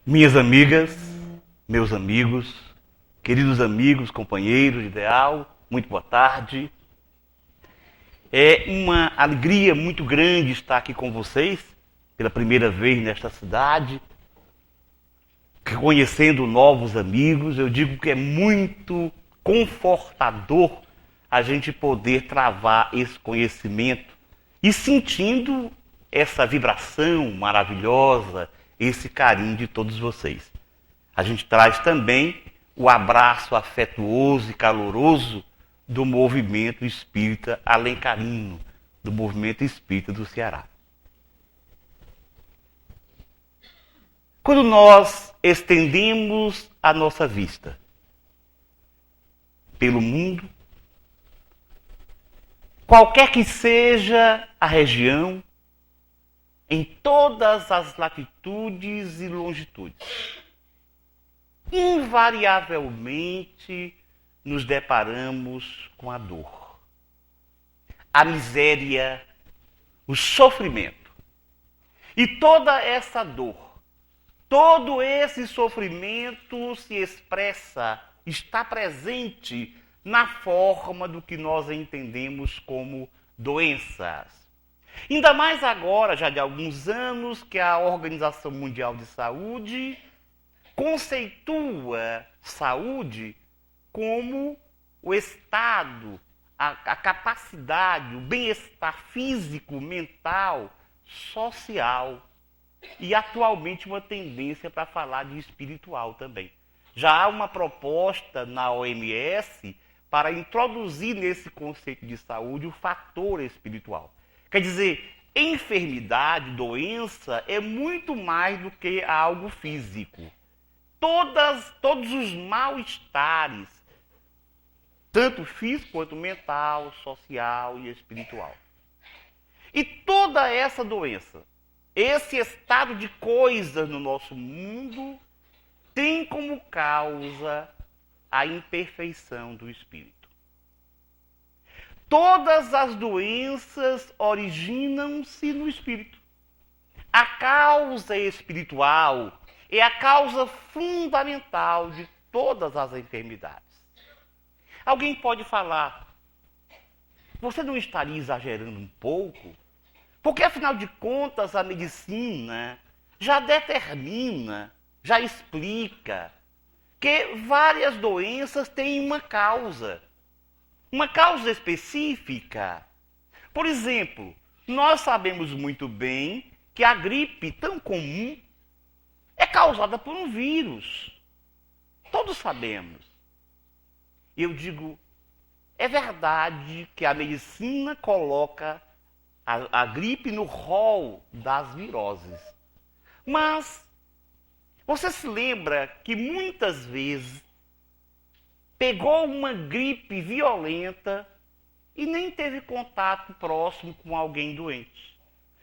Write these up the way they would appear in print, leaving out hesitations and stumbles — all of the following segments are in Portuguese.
Minhas amigas, meus amigos, queridos amigos, companheiros de ideal, muito boa tarde. É uma alegria muito grande estar aqui com vocês, pela primeira vez nesta cidade, conhecendo novos amigos. Eu digo que é muito confortador a gente poder travar esse conhecimento e sentindo essa vibração maravilhosa, esse carinho de todos vocês. A gente traz também o abraço afetuoso e caloroso do movimento espírita alencarino, do movimento espírita do Ceará. Quando nós estendemos a nossa vista pelo mundo, qualquer que seja a região, em todas as latitudes e longitudes, invariavelmente nos deparamos com a dor, a miséria, o sofrimento. E toda essa dor, todo esse sofrimento se expressa, está presente na forma do que nós entendemos como doenças. Ainda mais agora, já de alguns anos, que a Organização Mundial de Saúde conceitua saúde como o estado, a capacidade, o bem-estar físico, mental, social. E atualmente uma tendência para falar de espiritual também. Já há uma proposta na OMS para introduzir nesse conceito de saúde o fator espiritual. Quer dizer, enfermidade, doença é muito mais do que algo físico. Todos os mal-estares, tanto físico quanto mental, social e espiritual. E toda essa doença, esse estado de coisas no nosso mundo, tem como causa a imperfeição do espírito. Todas as doenças originam-se no espírito. A causa espiritual é a causa fundamental de todas as enfermidades. Alguém pode falar, você não estaria exagerando um pouco? Porque, afinal de contas, a medicina já determina, já explica que várias doenças têm uma causa específica. Por exemplo, nós sabemos muito bem que a gripe tão comum é causada por um vírus. Todos sabemos. Eu digo, é verdade que a medicina coloca a gripe no rol das viroses. Mas você se lembra que muitas vezes pegou uma gripe violenta e nem teve contato próximo com alguém doente.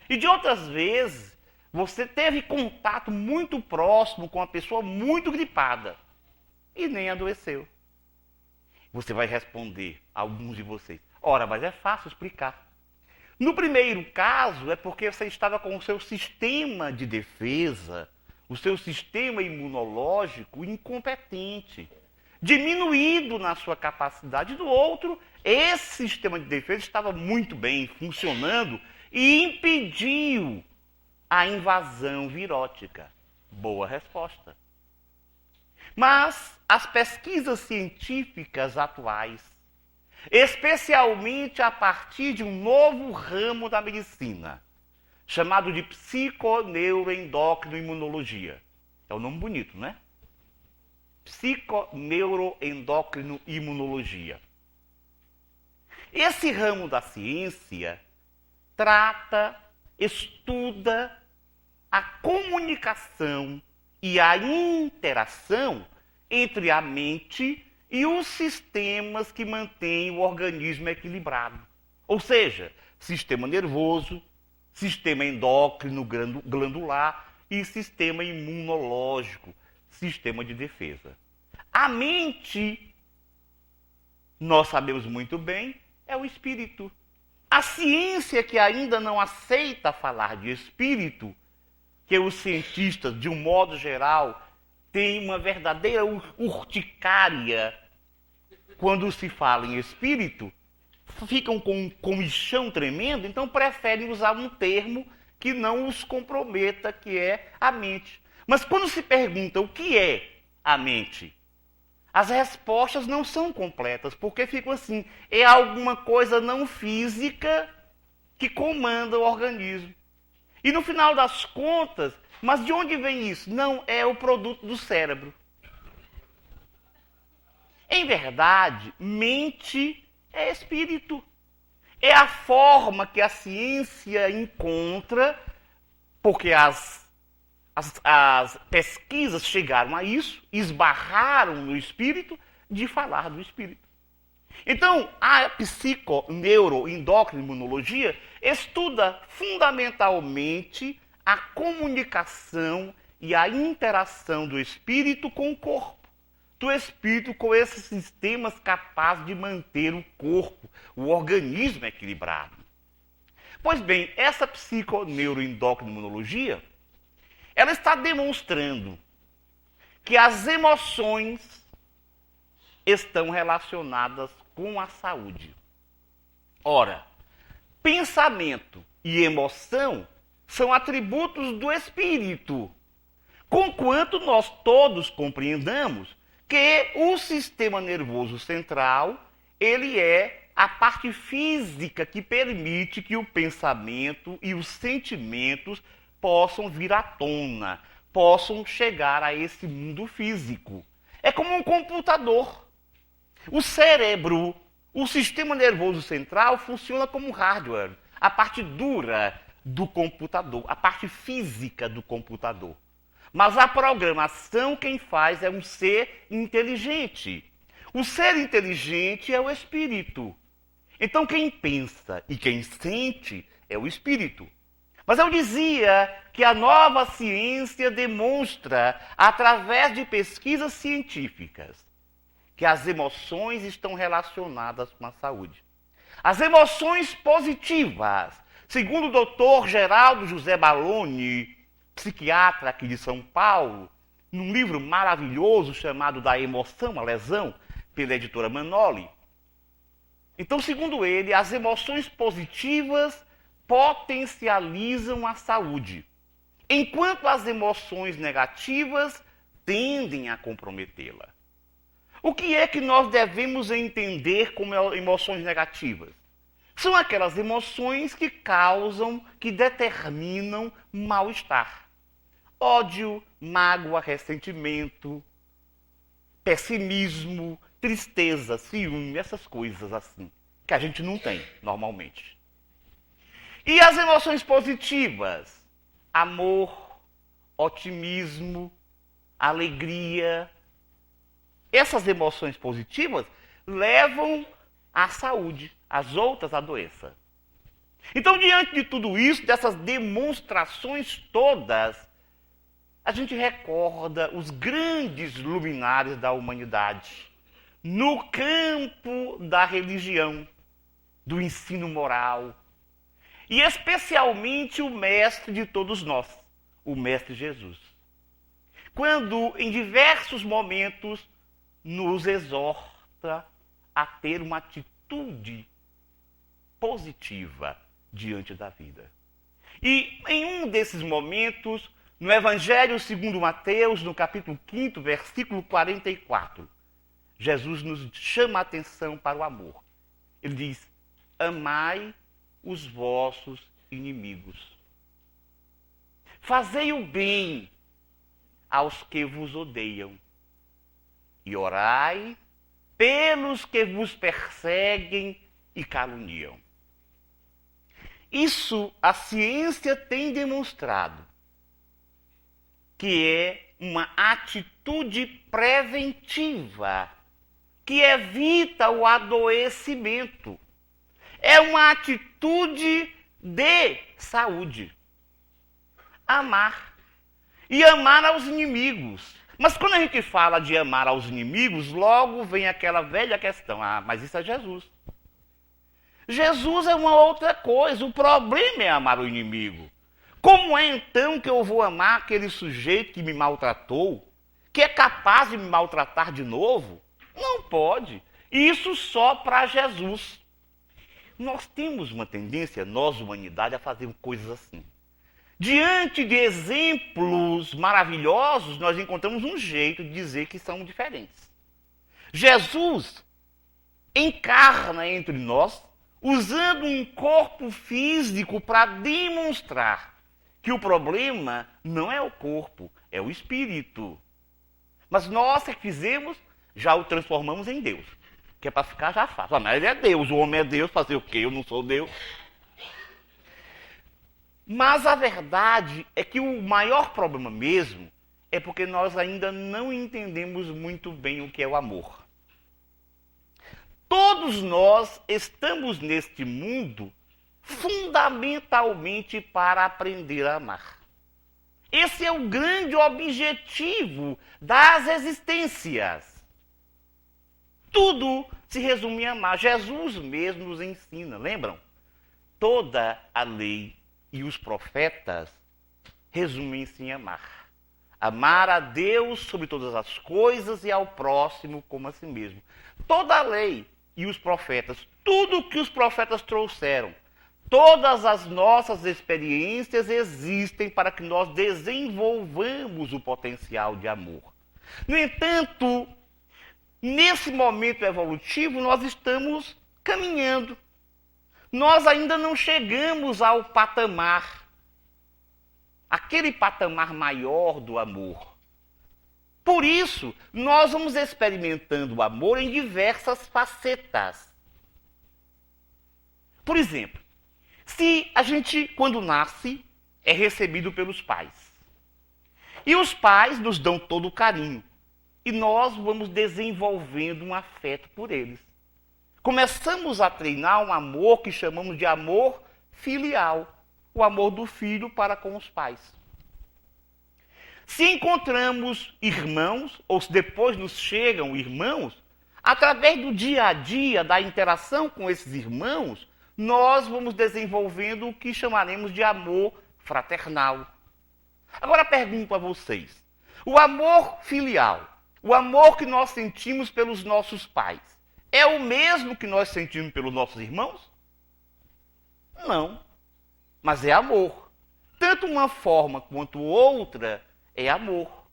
E de outras vezes, você teve contato muito próximo com uma pessoa muito gripada e nem adoeceu. Você vai responder, alguns de vocês, ora, mas é fácil explicar. No primeiro caso, é porque você estava com o seu sistema de defesa, o seu sistema imunológico incompetente, diminuído na sua capacidade. Do outro, esse sistema de defesa estava muito bem funcionando e impediu a invasão virótica. Boa resposta. Mas as pesquisas científicas atuais, especialmente a partir de um novo ramo da medicina, chamado de psiconeuroendócrino-imunologia. É um nome bonito, né? Psiconeuroendócrino-imunologia. Esse ramo da ciência trata, estuda a comunicação e a interação entre a mente e os sistemas que mantêm o organismo equilibrado. Ou seja, sistema nervoso, sistema endócrino glandular e sistema imunológico, sistema de defesa. A mente, nós sabemos muito bem, é o espírito. A ciência que ainda não aceita falar de espírito que os cientistas, de um modo geral, têm uma verdadeira urticária quando se fala em espírito, ficam com um comichão tremendo, então preferem usar um termo que não os comprometa, que é a mente. Mas quando se pergunta o que é a mente, as respostas não são completas, porque ficam assim, é alguma coisa não física que comanda o organismo. E no final das contas, mas de onde vem isso? Não, é o produto do cérebro. Em verdade, mente é espírito. É a forma que a ciência encontra, porque as pesquisas chegaram a isso, esbarraram no espírito, de falar do espírito. Então, a psiconeuroendocrinologia estuda fundamentalmente a comunicação e a interação do espírito com o corpo, do espírito com esses sistemas capazes de manter o corpo, o organismo equilibrado. Pois bem, essa psiconeuroendocrinologia, ela está demonstrando que as emoções estão relacionadas com a saúde. Ora, pensamento e emoção são atributos do espírito, conquanto nós todos compreendamos que o sistema nervoso central, ele é a parte física que permite que o pensamento e os sentimentos possam vir à tona, possam chegar a esse mundo físico. É como um computador. O cérebro, o sistema nervoso central, funciona como hardware, a parte dura do computador, a parte física do computador. Mas a programação quem faz é um ser inteligente. O ser inteligente é o espírito. Então quem pensa e quem sente é o espírito. Mas eu dizia que a nova ciência demonstra, através de pesquisas científicas, que as emoções estão relacionadas com a saúde. As emoções positivas, segundo o doutor Geraldo José Baloni, psiquiatra aqui de São Paulo, num livro maravilhoso chamado Da Emoção à Lesão, pela editora Manoli. Então, segundo ele, as emoções positivas potencializam a saúde, enquanto as emoções negativas tendem a comprometê-la. O que é que nós devemos entender como emoções negativas? São aquelas emoções que causam, que determinam mal-estar. Ódio, mágoa, ressentimento, pessimismo, tristeza, ciúme, essas coisas assim, que a gente não tem normalmente. E as emoções positivas? Amor, otimismo, alegria. Essas emoções positivas levam à saúde, as outras à doença. Então, diante de tudo isso, dessas demonstrações todas, a gente recorda os grandes luminares da humanidade no campo da religião, do ensino moral, e especialmente o mestre de todos nós, o mestre Jesus. Quando, em diversos momentos, nos exorta a ter uma atitude positiva diante da vida. E em um desses momentos, no Evangelho segundo Mateus, no capítulo 5, versículo 44, Jesus nos chama a atenção para o amor. Ele diz: amai os vossos inimigos. Fazei o bem aos que vos odeiam. E orai pelos que vos perseguem e caluniam. Isso a ciência tem demonstrado que é uma atitude preventiva, que evita o adoecimento. É uma atitude de saúde. Amar. E amar aos inimigos. Mas quando a gente fala de amar aos inimigos, logo vem aquela velha questão: ah, mas isso é Jesus. Jesus é uma outra coisa. O problema é amar o inimigo. Como é então que eu vou amar aquele sujeito que me maltratou, que é capaz de me maltratar de novo? Não pode. Isso só para Jesus. Nós temos uma tendência, nós, humanidade, a fazer coisas assim. Diante de exemplos maravilhosos, nós encontramos um jeito de dizer que são diferentes. Jesus encarna entre nós, usando um corpo físico para demonstrar que o problema não é o corpo, é o espírito. Mas nós que fizemos, já o transformamos em Deus. Que é para ficar já fácil. Mas ele é Deus, o homem é Deus, fazer o quê? Eu não sou Deus. Mas a verdade é que o maior problema mesmo é porque nós ainda não entendemos muito bem o que é o amor. Todos nós estamos neste mundo fundamentalmente para aprender a amar. Esse é o grande objetivo das existências. Tudo se resume em amar. Jesus mesmo nos ensina, lembram? Toda a lei e os profetas resumem-se em amar. Amar a Deus sobre todas as coisas e ao próximo como a si mesmo. Toda a lei e os profetas, tudo que os profetas trouxeram, todas as nossas experiências existem para que nós desenvolvamos o potencial de amor. No entanto, nesse momento evolutivo, nós estamos caminhando. Nós ainda não chegamos ao patamar, aquele patamar maior do amor. Por isso, nós vamos experimentando o amor em diversas facetas. Por exemplo, se a gente, quando nasce, é recebido pelos pais. E os pais nos dão todo o carinho. E nós vamos desenvolvendo um afeto por eles. Começamos a treinar um amor que chamamos de amor filial. O amor do filho para com os pais. Se encontramos irmãos, ou se depois nos chegam irmãos, através do dia a dia, da interação com esses irmãos, nós vamos desenvolvendo o que chamaremos de amor fraternal. Agora pergunto a vocês, o amor filial, o amor que nós sentimos pelos nossos pais, é o mesmo que nós sentimos pelos nossos irmãos? Não, mas é amor. Tanto uma forma quanto outra é amor.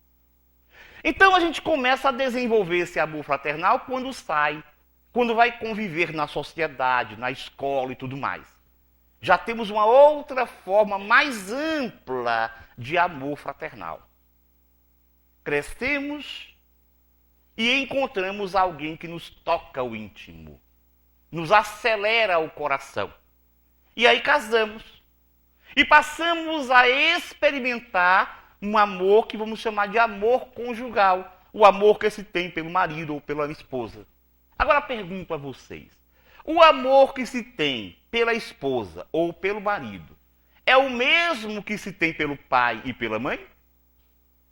Então a gente começa a desenvolver esse amor fraternal quando sai, quando vai conviver na sociedade, na escola e tudo mais. Já temos uma outra forma mais ampla de amor fraternal. Crescemos e encontramos alguém que nos toca o íntimo, nos acelera o coração. E aí casamos. E passamos a experimentar um amor que vamos chamar de amor conjugal. O amor que se tem pelo marido ou pela esposa. Agora pergunto a vocês. O amor que se tem pela esposa ou pelo marido é o mesmo que se tem pelo pai e pela mãe?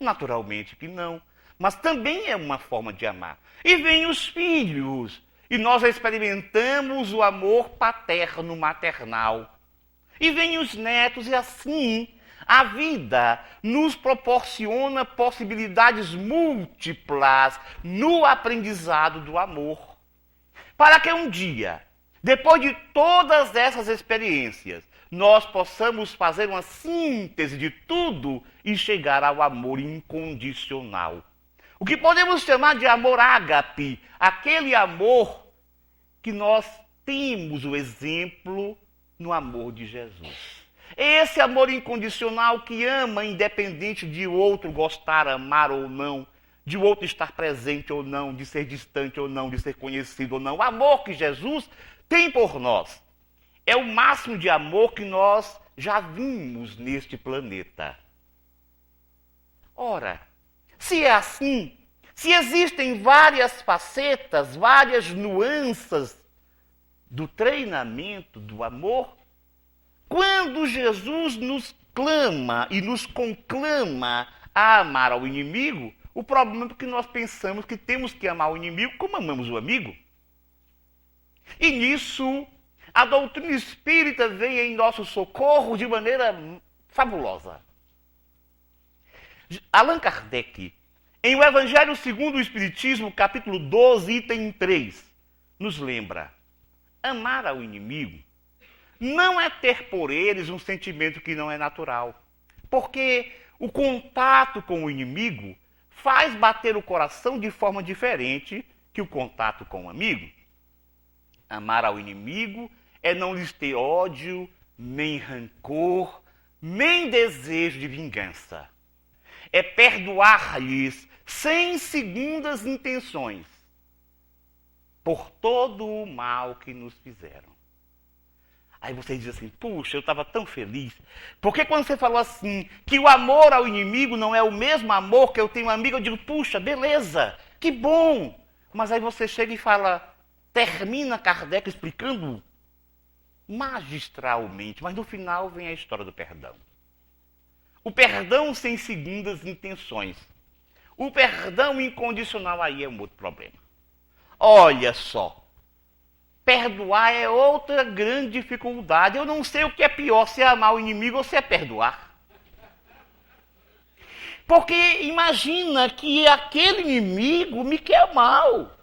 Naturalmente que não. Mas também é uma forma de amar. E vem os filhos. E nós experimentamos o amor paterno, maternal. E vem os netos e assim a vida nos proporciona possibilidades múltiplas no aprendizado do amor. Para que um dia, depois de todas essas experiências, nós possamos fazer uma síntese de tudo e chegar ao amor incondicional. O que podemos chamar de amor ágape, aquele amor que nós temos o exemplo no amor de Jesus. É esse amor incondicional que ama independente de o outro gostar, amar ou não, de o outro estar presente ou não, de ser distante ou não, de ser conhecido ou não. O amor que Jesus tem por nós é o máximo de amor que nós já vimos neste planeta. Ora, se é assim, se existem várias facetas, várias nuances do treinamento do amor, quando Jesus nos clama e nos conclama a amar ao inimigo, o problema é que nós pensamos que temos que amar o inimigo como amamos o amigo. E nisso, a doutrina espírita vem em nosso socorro de maneira fabulosa. Allan Kardec, em O Evangelho segundo o Espiritismo, capítulo 12, item 3, nos lembra: amar ao inimigo não é ter por eles um sentimento que não é natural, porque o contato com o inimigo faz bater o coração de forma diferente que o contato com o amigo. Amar ao inimigo é não lhes ter ódio, nem rancor, nem desejo de vingança. É perdoar-lhes sem segundas intenções por todo o mal que nos fizeram. Aí você diz assim: puxa, eu estava tão feliz. Porque quando você falou assim, que o amor ao inimigo não é o mesmo amor que eu tenho um amigo, eu digo: puxa, beleza, que bom. Mas aí você chega e fala, termina Kardec explicando magistralmente, mas no final vem a história do perdão. O perdão sem segundas intenções. O perdão incondicional aí é um outro problema. Olha só. Perdoar é outra grande dificuldade. Eu não sei o que é pior, se é amar o inimigo ou se é perdoar. Porque imagina que aquele inimigo me quer mal.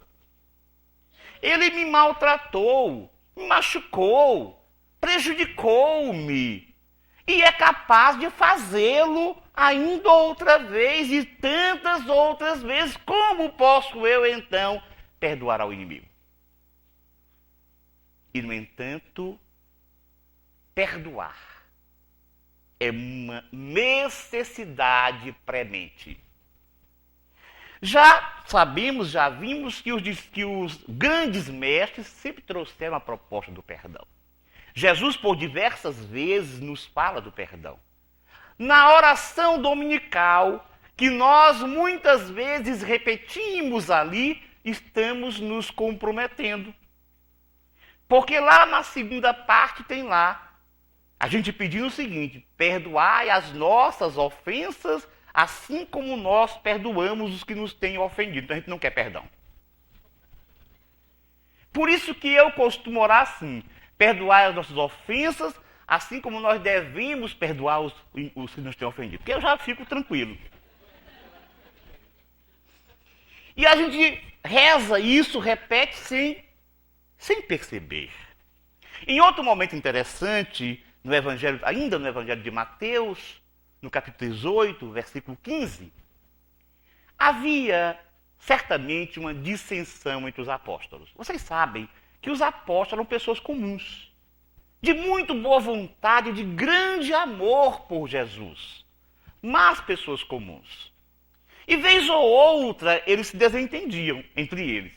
Ele me maltratou, me machucou, prejudicou-me. E é capaz de fazê-lo ainda outra vez e tantas outras vezes. Como posso eu, então, perdoar ao inimigo? E, no entanto, perdoar é uma necessidade premente. Já sabemos, já vimos que os grandes mestres sempre trouxeram a proposta do perdão. Jesus, por diversas vezes, nos fala do perdão. Na oração dominical, que nós muitas vezes repetimos ali, estamos nos comprometendo. Porque lá na segunda parte tem lá, a gente pedindo o seguinte: perdoai as nossas ofensas, assim como nós perdoamos os que nos têm ofendido. Então a gente não quer perdão. Por isso que eu costumo orar assim: perdoai as nossas ofensas, assim como nós devemos perdoar os que nos têm ofendido. Porque eu já fico tranquilo. E a gente reza isso, repete sem perceber. Em outro momento interessante, ainda no Evangelho de Mateus, no capítulo 18, versículo 15, havia certamente uma dissensão entre os apóstolos. Vocês sabem que os apóstolos eram pessoas comuns, de muito boa vontade, de grande amor por Jesus, mas pessoas comuns. E vez ou outra, eles se desentendiam entre eles.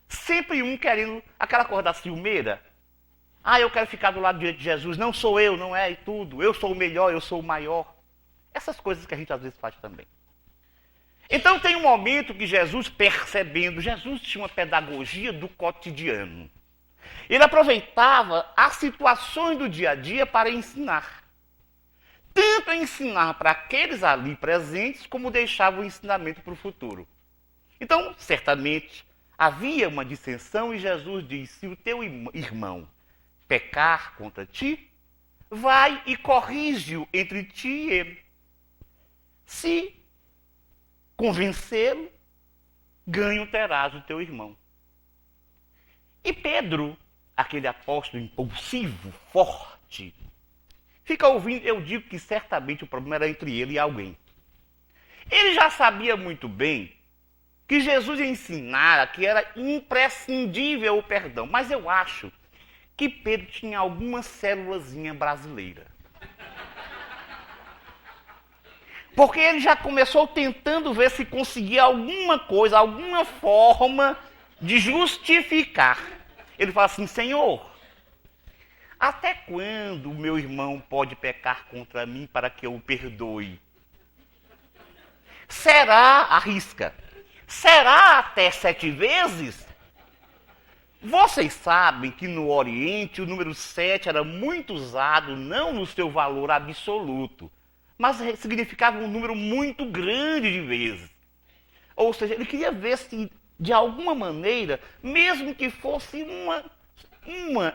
Sempre um querendo aquela coisa da ciumeira. Ah, eu quero ficar do lado de Jesus. Não sou eu, não é e tudo. Eu sou o melhor, eu sou o maior. Essas coisas que a gente às vezes faz também. Então tem um momento que Jesus, percebendo, Jesus tinha uma pedagogia do cotidiano. Ele aproveitava as situações do dia a dia para ensinar. Tanto ensinar para aqueles ali presentes, como deixava o ensinamento para o futuro. Então, certamente, havia uma dissensão e Jesus diz: se o teu irmão pecar contra ti, vai e corrige-o entre ti e ele. Se convencê-lo, ganho terás o teu irmão. E Pedro, aquele apóstolo impulsivo, forte, fica ouvindo. Eu digo que certamente o problema era entre ele e alguém. Ele já sabia muito bem que Jesus ensinara que era imprescindível o perdão. Mas eu acho que Pedro tinha alguma célulazinha brasileira. Porque ele já começou tentando ver se conseguia alguma coisa, alguma forma de justificar. Ele fala assim: Senhor, até quando o meu irmão pode pecar contra mim para que eu o perdoe? Será, arrisca, será até 7 vezes? Vocês sabem que no Oriente o número 7 era muito usado, não no seu valor absoluto, mas significava um número muito grande de vezes. Ou seja, ele queria ver se, de alguma maneira, mesmo que fosse uma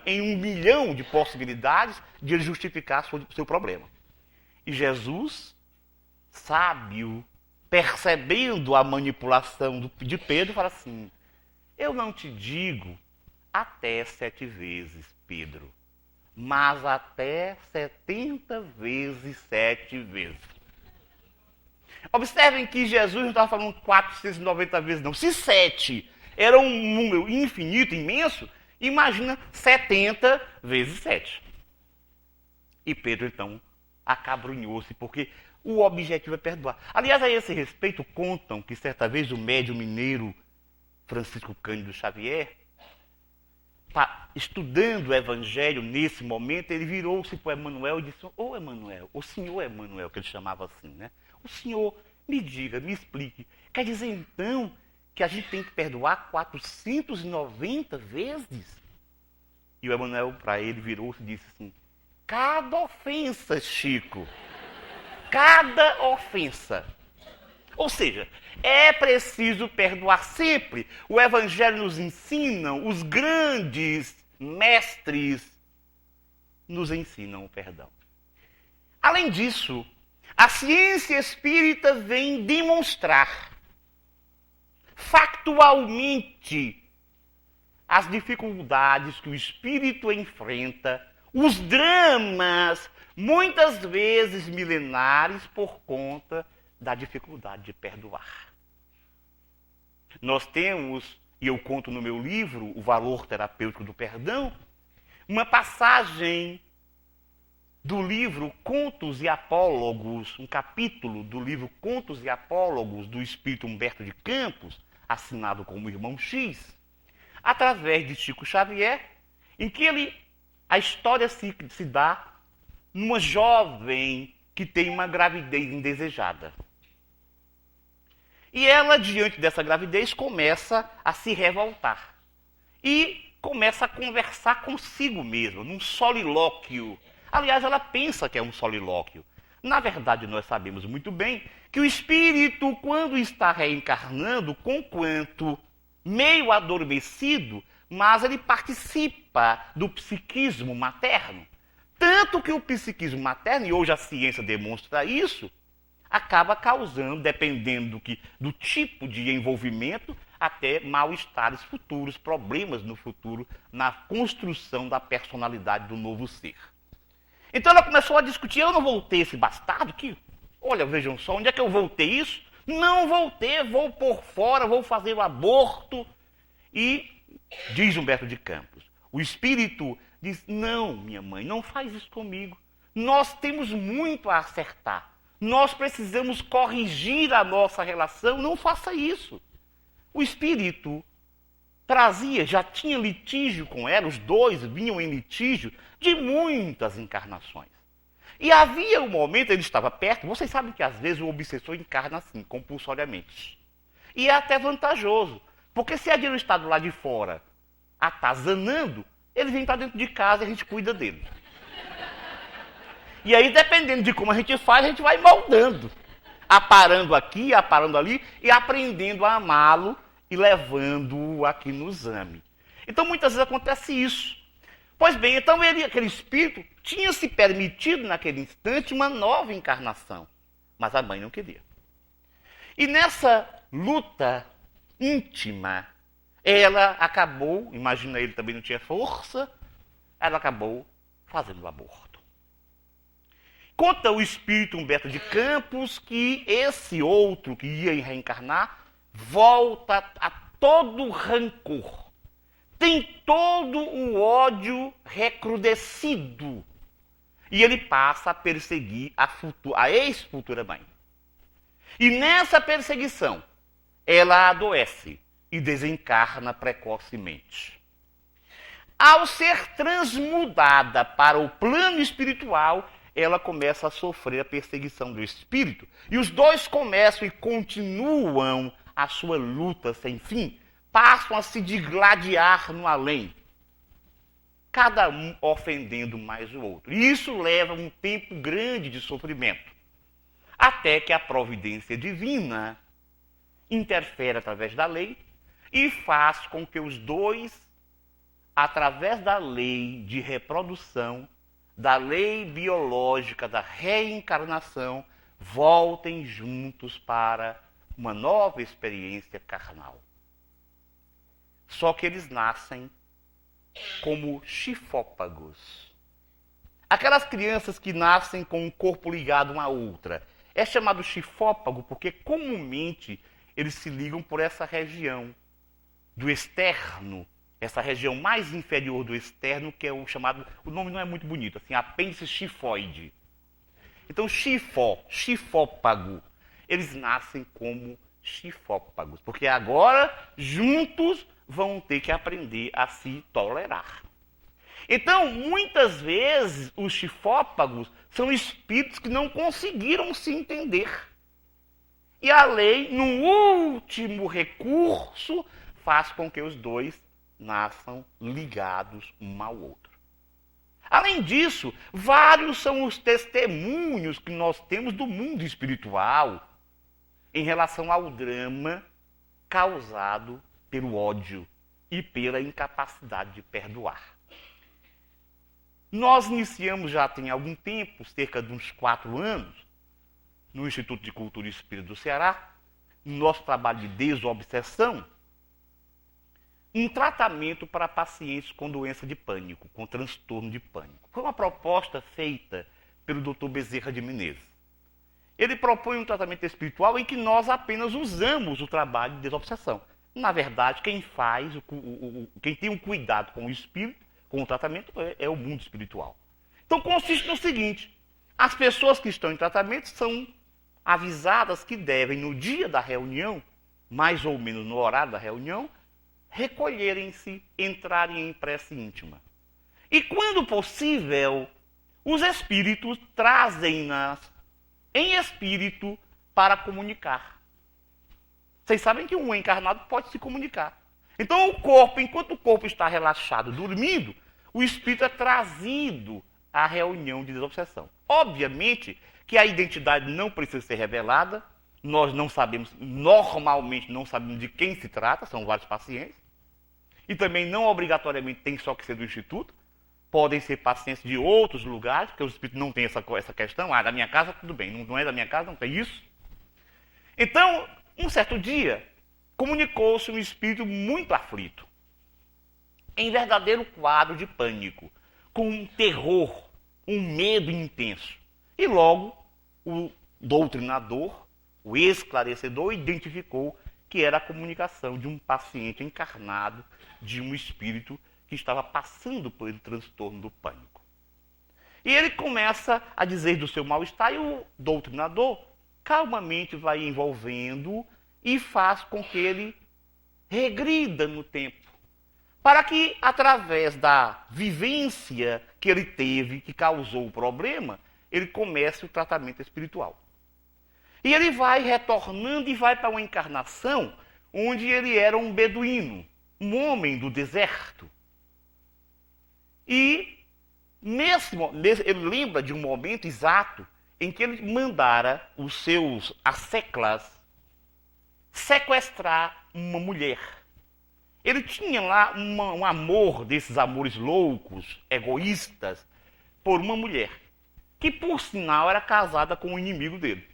em 1 milhão de possibilidades, de ele justificar seu problema. E Jesus, sábio, percebendo a manipulação de Pedro, fala assim: eu não te digo até 7 vezes, Pedro, mas até 70 vezes 7 vezes. Observem que Jesus não estava falando 490 vezes, não. Se 7 era um número infinito, imenso, imagina 70 vezes 7. E Pedro, então, acabrunhou-se, porque o objetivo é perdoar. Aliás, a esse respeito, contam que certa vez o médium mineiro Francisco Cândido Xavier, estudando o Evangelho nesse momento, ele virou-se para Emanuel e disse: ô Emanuel, o senhor Emanuel, que ele chamava assim, né? O senhor me diga, me explique. Quer dizer, então, que a gente tem que perdoar 490 vezes? E o Emanuel, para ele, virou-se e disse assim: cada ofensa, Chico. Cada ofensa. Ou seja, é preciso perdoar sempre. O Evangelho nos ensina, os grandes mestres nos ensinam o perdão. Além disso, a ciência espírita vem demonstrar factualmente as dificuldades que o espírito enfrenta, os dramas, muitas vezes milenares, por conta da dificuldade de perdoar. Nós temos, e eu conto no meu livro, O Valor Terapêutico do Perdão, uma passagem do livro Contos e Apólogos, um capítulo do livro Contos e Apólogos do espírito Humberto de Campos, assinado como Irmão X, através de Chico Xavier, em que a história se dá numa jovem que tem uma gravidez indesejada. E ela, diante dessa gravidez, começa a se revoltar. E começa a conversar consigo mesma, num solilóquio. Aliás, ela pensa que é um solilóquio. Na verdade, nós sabemos muito bem que o espírito, quando está reencarnando, conquanto meio adormecido, mas ele participa do psiquismo materno. Tanto que o psiquismo materno, e hoje a ciência demonstra isso, acaba causando, dependendo do tipo de envolvimento, até mal-estares futuros, problemas no futuro, na construção da personalidade do novo ser. Então ela começou a discutir: eu não vou ter esse bastardo que, olha, vejam só, onde é que eu vou ter isso? Não vou ter, vou por fora, vou fazer o aborto. E diz Humberto de Campos, o espírito diz: não, minha mãe, não faz isso comigo. Nós temos muito a acertar. Nós precisamos corrigir a nossa relação, não faça isso. O espírito já tinha litígio com ela, os dois vinham em litígio de muitas encarnações. E havia um momento, ele estava perto, vocês sabem que às vezes o obsessor encarna assim, compulsoriamente. E é até vantajoso, porque se a gente está do lado de fora atazanando, ele vem para dentro de casa e a gente cuida dele. E aí, dependendo de como a gente faz, a gente vai moldando. Aparando aqui, aparando ali, e aprendendo a amá-lo e levando-o a que nos ame. Então, muitas vezes acontece isso. Pois bem, então aquele espírito tinha se permitido, naquele instante, uma nova encarnação. Mas a mãe não queria. E nessa luta íntima, ela acabou, imagina, ele também não tinha força, ela acabou fazendo o aborto. Conta o espírito Humberto de Campos que esse outro que ia reencarnar volta a todo o rancor. Tem todo o ódio recrudescido. E ele passa a perseguir a ex-futura mãe. E nessa perseguição, ela adoece e desencarna precocemente. Ao ser transmudada para o plano espiritual, ela começa a sofrer a perseguição do espírito. E os dois começam e continuam a sua luta sem fim, passam a se digladiar no além, cada um ofendendo mais o outro. E isso leva um tempo grande de sofrimento, até que a providência divina interfere através da lei e faz com que os dois, através da lei de reprodução, da lei biológica da reencarnação, voltem juntos para uma nova experiência carnal. Só que eles nascem como chifópagos. Aquelas crianças que nascem com um corpo ligado uma a outra. É chamado chifópago porque comumente eles se ligam por essa região do externo, essa região mais inferior do externo, que é o chamado, o nome não é muito bonito, assim, apêndice chifoide. Então, chifópago, eles nascem como chifópagos, porque agora, juntos, vão ter que aprender a se tolerar. Então, muitas vezes, os chifópagos são espíritos que não conseguiram se entender. E a lei, no último recurso, faz com que os dois nasçam ligados um ao outro. Além disso, vários são os testemunhos que nós temos do mundo espiritual em relação ao drama causado pelo ódio e pela incapacidade de perdoar. Nós iniciamos já tem algum tempo, cerca de uns 4 anos, no Instituto de Cultura e Espírito do Ceará, no nosso trabalho de desobsessão, um tratamento para pacientes com doença de pânico, com transtorno de pânico. Foi uma proposta feita pelo Dr. Bezerra de Menezes. Ele propõe um tratamento espiritual em que nós apenas usamos o trabalho de desobsessão. Na verdade, quem faz, quem tem um cuidado com o espírito, com o tratamento, é o mundo espiritual. Então, consiste no seguinte: as pessoas que estão em tratamento são avisadas que devem, no dia da reunião, mais ou menos no horário da reunião, recolherem-se, entrarem em prece íntima. E, quando possível, os espíritos trazem-nas em espírito para comunicar. Vocês sabem que um encarnado pode se comunicar. Então, o corpo, enquanto o corpo está relaxado, dormindo, o espírito é trazido à reunião de desobsessão. Obviamente que a identidade não precisa ser revelada, nós não sabemos, normalmente não sabemos de quem se trata, são vários pacientes, e também não obrigatoriamente tem só que ser do Instituto, podem ser pacientes de outros lugares, porque o espírito não tem essa questão, da minha casa tudo bem, não é da minha casa, não tem isso. Então, um certo dia, comunicou-se um espírito muito aflito, em verdadeiro quadro de pânico, com um terror, um medo intenso. E logo, o doutrinador, o esclarecedor, identificou que era a comunicação de um paciente encarnado, de um espírito que estava passando por um transtorno do pânico. E ele começa a dizer do seu mal-estar, e o doutrinador calmamente vai envolvendo e faz com que ele regrida no tempo, para que, através da vivência que ele teve, que causou o problema, ele comece o tratamento espiritual. E ele vai retornando e vai para uma encarnação onde ele era um beduíno, um homem do deserto. E ele lembra de um momento exato em que ele mandara os seus asseclas sequestrar uma mulher. Ele tinha lá um amor, desses amores loucos, egoístas, por uma mulher, que por sinal era casada com o inimigo dele.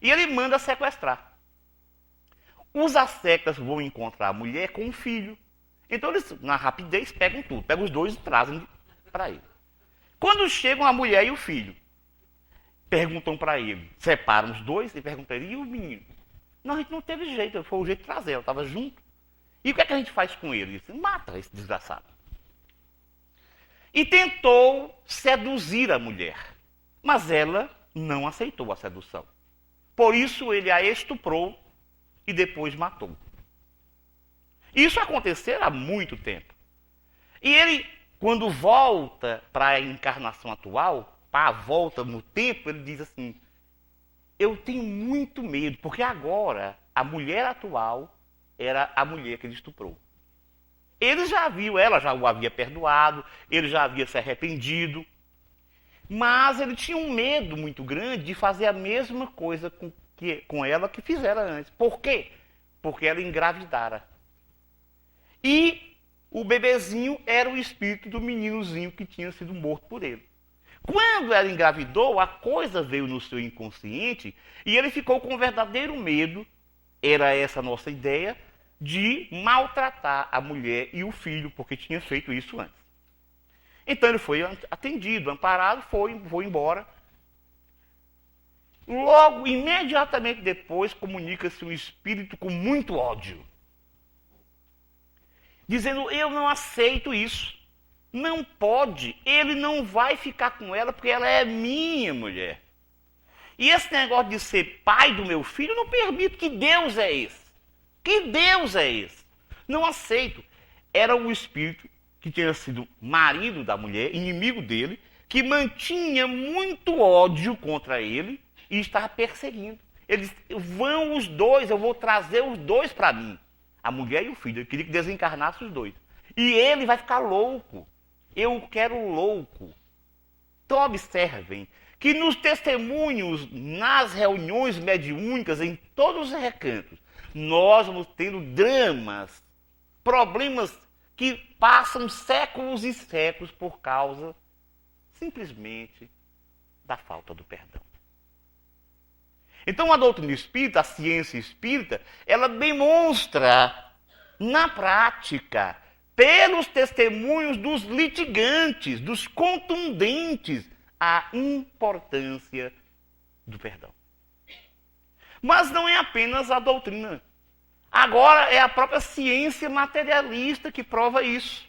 E ele manda sequestrar. Os asseclas vão encontrar a mulher com um filho. Então eles, na rapidez, pegam tudo, pegam os dois e trazem para ele. Quando chegam a mulher e o filho, perguntam para ele, separam os dois e perguntam a ele, e o menino? Não, a gente não teve jeito, foi o jeito de trazer, ela estava junto. E o que é que a gente faz com ele? Ele disse, mata esse desgraçado. E tentou seduzir a mulher, mas ela não aceitou a sedução. Por isso ele a estuprou e depois matou. Isso aconteceu há muito tempo. E ele, quando volta para a encarnação atual, para a volta no tempo, ele diz assim, eu tenho muito medo, porque agora a mulher atual era a mulher que ele estuprou. Ele já viu, ela já o havia perdoado, ele já havia se arrependido, mas ele tinha um medo muito grande de fazer a mesma coisa com ela que fizera antes. Por quê? Porque ela engravidara. E o bebezinho era o espírito do meninozinho que tinha sido morto por ele. Quando ela engravidou, a coisa veio no seu inconsciente e ele ficou com um verdadeiro medo, era essa a nossa ideia, de maltratar a mulher e o filho, porque tinha feito isso antes. Então ele foi atendido, amparado, foi embora. Logo, imediatamente depois, comunica-se um espírito com muito ódio, dizendo: eu não aceito isso. Não pode, ele não vai ficar com ela porque ela é minha mulher. E esse negócio de ser pai do meu filho, eu não permito. Que Deus é esse? Que Deus é esse? Não aceito. Era o espírito que tinha sido marido da mulher, inimigo dele, que mantinha muito ódio contra ele e estava perseguindo. Ele disse: vão os dois, eu vou trazer os dois para mim. A mulher e o filho. Ele queria que desencarnasse os dois. E ele vai ficar louco. Eu quero louco. Então observem que nos testemunhos, nas reuniões mediúnicas, em todos os recantos, nós vamos tendo dramas, problemas que passam séculos e séculos por causa, simplesmente, da falta do perdão. Então a doutrina espírita, a ciência espírita, ela demonstra na prática, pelos testemunhos dos litigantes, dos contundentes, a importância do perdão. Mas não é apenas a doutrina. Agora é a própria ciência materialista que prova isso.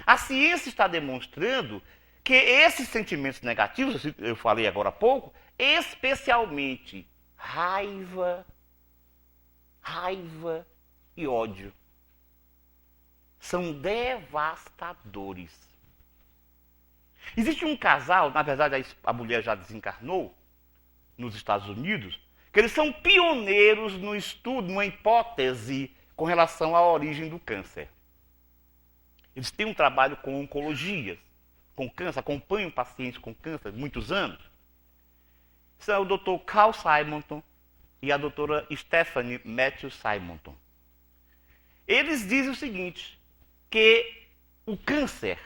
A ciência está demonstrando que esses sentimentos negativos, eu falei agora há pouco, especialmente raiva e ódio, são devastadores. Existe um casal, na verdade a mulher já desencarnou, nos Estados Unidos, que eles são pioneiros no estudo, numa hipótese com relação à origem do câncer. Eles têm um trabalho com oncologias, com câncer, acompanham pacientes com câncer há muitos anos. São o Dr. Carl Simonton e a doutora Stephanie Matthew Simonton. Eles dizem o seguinte, que o câncer,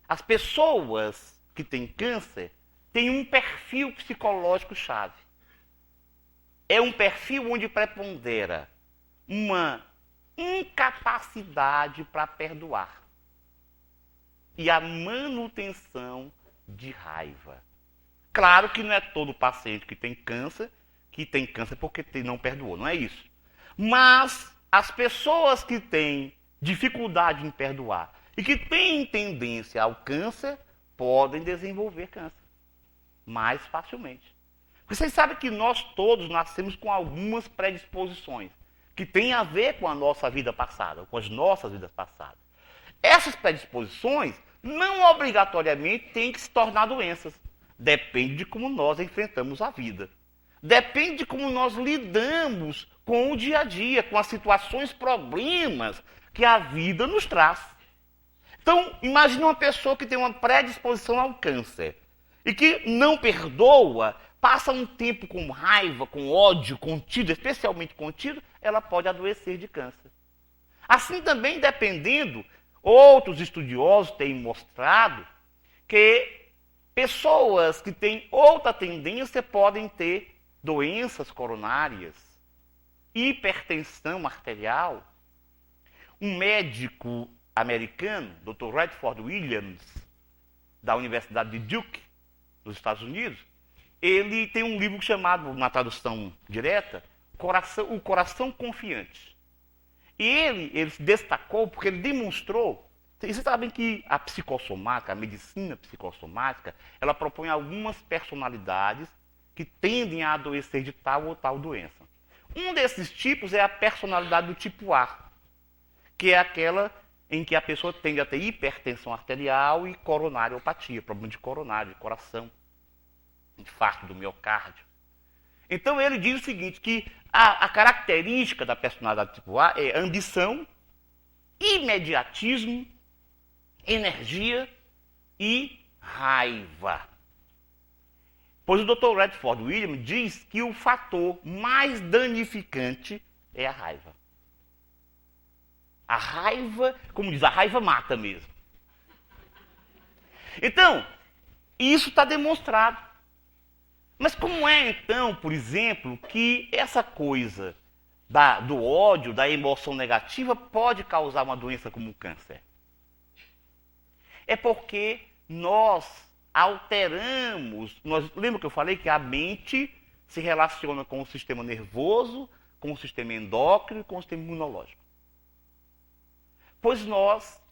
as pessoas que têm câncer, têm um perfil psicológico chave. É um perfil onde prepondera uma incapacidade para perdoar e a manutenção de raiva. Claro que não é todo paciente que tem câncer porque não perdoou, não é isso. Mas as pessoas que têm dificuldade em perdoar e que têm tendência ao câncer podem desenvolver câncer mais facilmente. Vocês sabem que nós todos nascemos com algumas predisposições que têm a ver com a nossa vida passada, com as nossas vidas passadas. Essas predisposições não obrigatoriamente têm que se tornar doenças. Depende de como nós enfrentamos a vida. Depende de como nós lidamos com o dia a dia, com as situações, problemas que a vida nos traz. Então, imagine uma pessoa que tem uma predisposição ao câncer e que não perdoa, passa um tempo com raiva, com ódio contido, especialmente contido, ela pode adoecer de câncer. Assim também, dependendo, outros estudiosos têm mostrado que pessoas que têm outra tendência podem ter doenças coronárias, hipertensão arterial. Um médico americano, Dr. Redford Williams, da Universidade de Duke, nos Estados Unidos, ele tem um livro chamado, na tradução direta, O Coração Confiante. E ele se destacou porque ele demonstrou. Vocês sabem que a psicossomática, a medicina psicossomática, ela propõe algumas personalidades que tendem a adoecer de tal ou tal doença. Um desses tipos é a personalidade do tipo A, que é aquela em que a pessoa tende a ter hipertensão arterial e coronariopatia, problema de coronário, de coração, infarto do miocárdio. Então ele diz o seguinte, que a característica da personalidade tipo A é ambição, imediatismo, energia e raiva. Pois o Dr. Redford Williams diz que o fator mais danificante é a raiva. A raiva, como diz, a raiva mata mesmo. Então, isso está demonstrado. Mas como é então, por exemplo, que essa coisa do ódio, da emoção negativa, pode causar uma doença como o câncer? É porque nós alteramos, lembra que eu falei que a mente se relaciona com o sistema nervoso, com o sistema endócrino e com o sistema imunológico. Pois nós,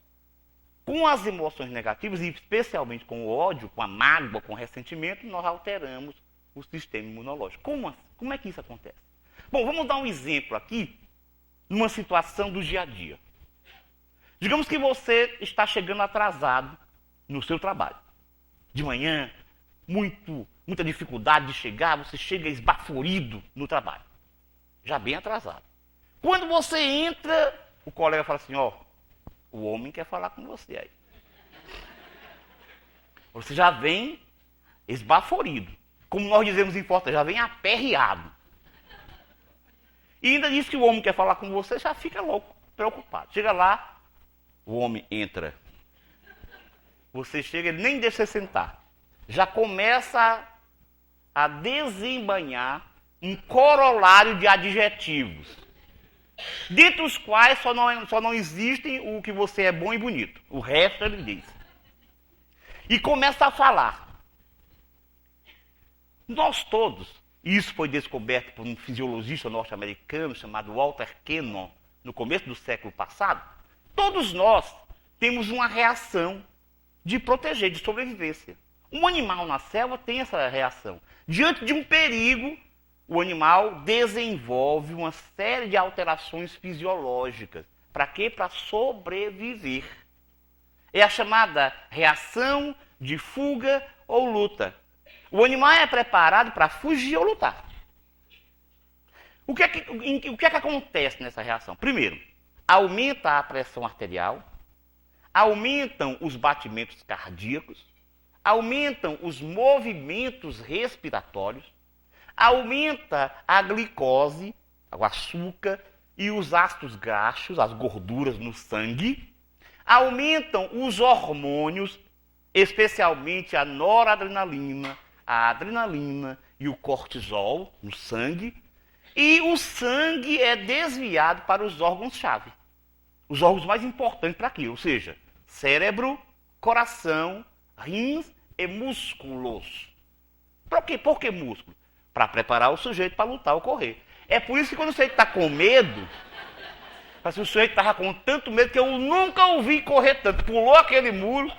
com as emoções negativas, e especialmente com o ódio, com a mágoa, com o ressentimento, nós alteramos o sistema imunológico. Como é que isso acontece? Bom, vamos dar um exemplo aqui, numa situação do dia a dia. Digamos que você está chegando atrasado no seu trabalho. De manhã, muita dificuldade de chegar, você chega esbaforido no trabalho. Já bem atrasado. Quando você entra, o colega fala assim, ó, o homem quer falar com você aí. Você já vem esbaforido. Como nós dizemos em Fortaleza, já vem aperreado. E ainda diz que o homem quer falar com você, já fica louco, preocupado. Chega lá, o homem entra. Você chega, ele nem deixa você sentar. Já começa a desembanhar um corolário de adjetivos, dentre os quais só não existem o que você é bom e bonito. O resto ele diz. E começa a falar. Nós todos, e isso foi descoberto por um fisiologista norte-americano chamado Walter Cannon, no começo do século passado, todos nós temos uma reação de proteger, de sobrevivência. Um animal na selva tem essa reação. Diante de um perigo, o animal desenvolve uma série de alterações fisiológicas. Para quê? Para sobreviver. É a chamada reação de fuga ou luta. O animal é preparado para fugir ou lutar. O que é que acontece nessa reação? Primeiro, aumenta a pressão arterial, aumentam os batimentos cardíacos, aumentam os movimentos respiratórios, aumenta a glicose, o açúcar e os ácidos graxos, as gorduras no sangue, aumentam os hormônios, especialmente a noradrenalina, a adrenalina e o cortisol no sangue, e o sangue é desviado para os órgãos-chave, os órgãos mais importantes para aquilo, ou seja, cérebro, coração, rins e músculos. Por que músculo? Para preparar o sujeito para lutar ou correr. É por isso que quando o sujeito está com medo, parece que o sujeito estava com tanto medo que eu nunca ouvi correr tanto, pulou aquele muro.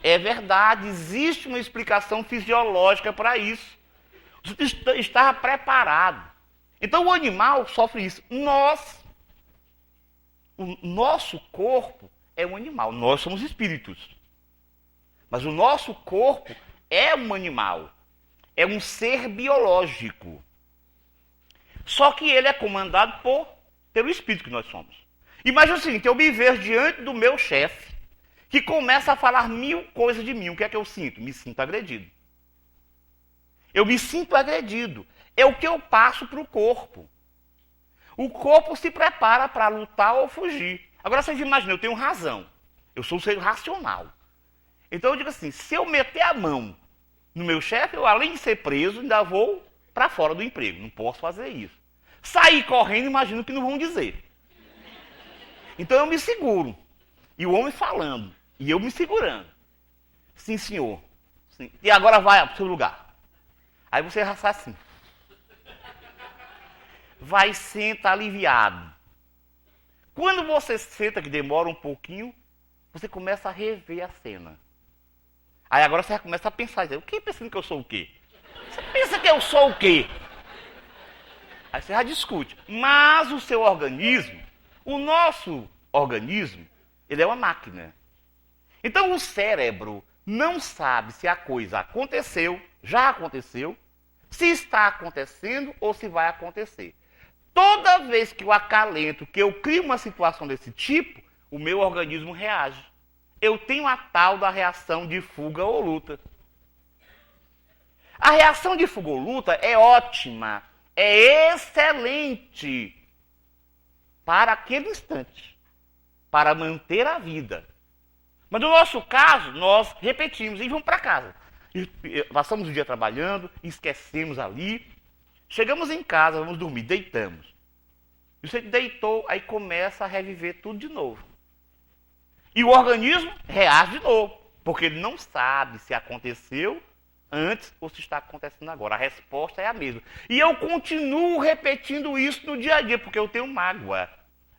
É verdade, existe uma explicação fisiológica para isso. Você estava preparado. Então o animal sofre isso. O nosso corpo é um animal, nós somos espíritos. Mas o nosso corpo é um animal, é um ser biológico. Só que ele é comandado pelo espírito que nós somos. Imagina o seguinte, eu me vejo diante do meu chefe, que começa a falar 1000 coisas de mim. O que é que eu sinto? Me sinto agredido. Eu me sinto agredido. É o que eu passo para o corpo. O corpo se prepara para lutar ou fugir. Agora vocês imaginam, eu tenho razão. Eu sou um ser racional. Então eu digo assim, se eu meter a mão no meu chefe, eu além de ser preso, ainda vou para fora do emprego. Não posso fazer isso. Sair correndo, imagino que não vão dizer. Então eu me seguro. E o homem falando. E eu me segurando. Sim, senhor. Sim. E agora vai para o seu lugar. Aí você já sai assim. Vai, senta aliviado. Quando você senta, que demora um pouquinho, você começa a rever a cena. Aí agora você já começa a pensar, o que pensando que eu sou o quê? Você pensa que eu sou o quê? Aí você já discute. Mas o seu organismo, o nosso organismo, ele é uma máquina. Então o cérebro não sabe se a coisa aconteceu, já aconteceu, se está acontecendo ou se vai acontecer. Toda vez que eu acalento, que eu crio uma situação desse tipo, o meu organismo reage. Eu tenho a tal da reação de fuga ou luta. A reação de fuga ou luta é ótima, é excelente para aquele instante. para manter a vida. Mas no nosso caso, nós repetimos e vamos para casa. Passamos o dia trabalhando, esquecemos ali. Chegamos em casa, vamos dormir, deitamos. E você deitou, aí começa a reviver tudo de novo. E o organismo reage de novo, porque ele não sabe se aconteceu antes ou se está acontecendo agora. A resposta é a mesma. E eu continuo repetindo isso no dia a dia, porque eu tenho mágoa,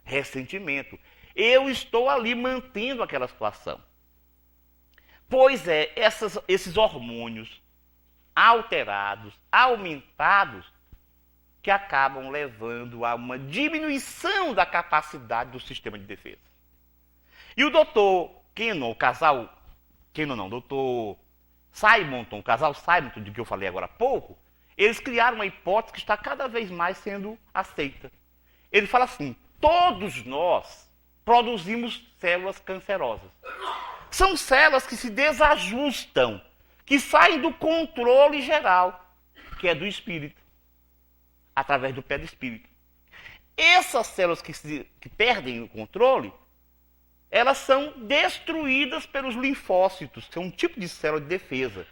ressentimento. Eu estou ali mantendo aquela situação. Pois é, esses hormônios alterados, aumentados, que acabam levando a uma diminuição da capacidade do sistema de defesa. E o doutor Cannon, doutor Simonton, o casal Simonton, de que eu falei agora há pouco, eles criaram uma hipótese que está cada vez mais sendo aceita. Ele fala assim, todos nós produzimos células cancerosas. São células que se desajustam, que saem do controle geral, que é do espírito, através do perispírito. Essas células que perdem o controle, elas são destruídas pelos linfócitos, que é um tipo de célula de defesa,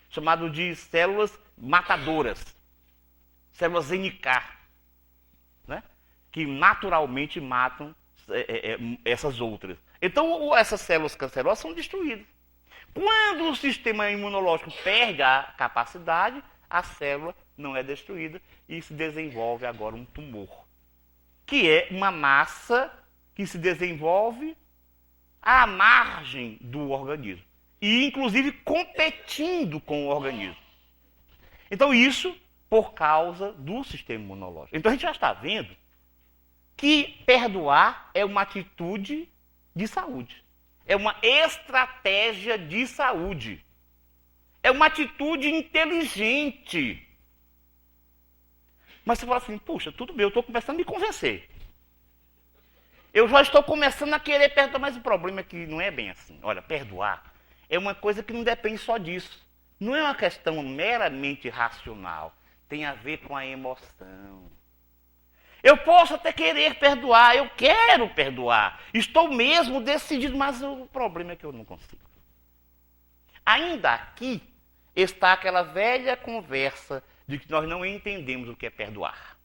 chamado de células matadoras, células NK, né? Que naturalmente matam essas outras. Então, essas células cancerosas são destruídas. Quando o sistema imunológico perde a capacidade, a célula não é destruída e se desenvolve agora um tumor, que é uma massa que se desenvolve à margem do organismo e, inclusive, competindo com o organismo. Então, isso por causa do sistema imunológico. Então, a gente já está vendo que perdoar é uma atitude de saúde. É uma estratégia de saúde. É uma atitude inteligente. Mas você fala assim, puxa, tudo bem, eu estou começando a me convencer. Eu já estou começando a querer perdoar, mas o problema é que não é bem assim. Olha, perdoar é uma coisa que não depende só disso. Não é uma questão meramente racional. Tem a ver com a emoção. Eu posso até querer perdoar, eu quero perdoar. Estou mesmo decidido, mas o problema é que eu não consigo. Ainda aqui está aquela velha conversa de que nós não entendemos o que é perdoar.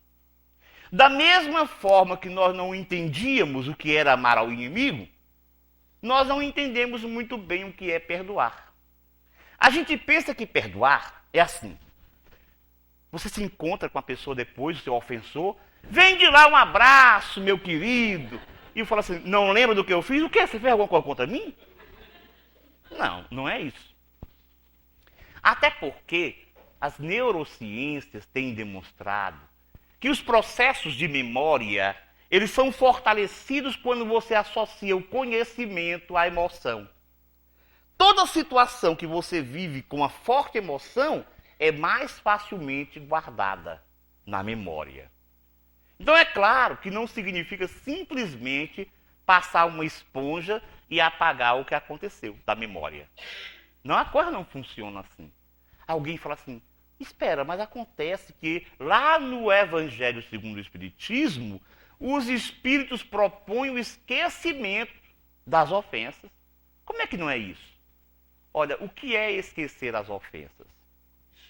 Da mesma forma que nós não entendíamos o que era amar ao inimigo, nós não entendemos muito bem o que é perdoar. A gente pensa que perdoar é assim. Você se encontra com a pessoa depois, o seu ofensor, vem de lá um abraço, meu querido, e fala assim, não lembra do que eu fiz? O que? Você fez alguma coisa contra mim? Não, não é isso. Até porque as neurociências têm demonstrado que os processos de memória, eles são fortalecidos quando você associa o conhecimento à emoção. Toda situação que você vive com uma forte emoção é mais facilmente guardada na memória. Então é claro que não significa simplesmente passar uma esponja e apagar o que aconteceu da memória. Não, a coisa não funciona assim. Alguém fala assim, espera, mas acontece que lá no Evangelho segundo o Espiritismo, os espíritos propõem o esquecimento das ofensas. Como é que não é isso? Olha, o que é esquecer as ofensas?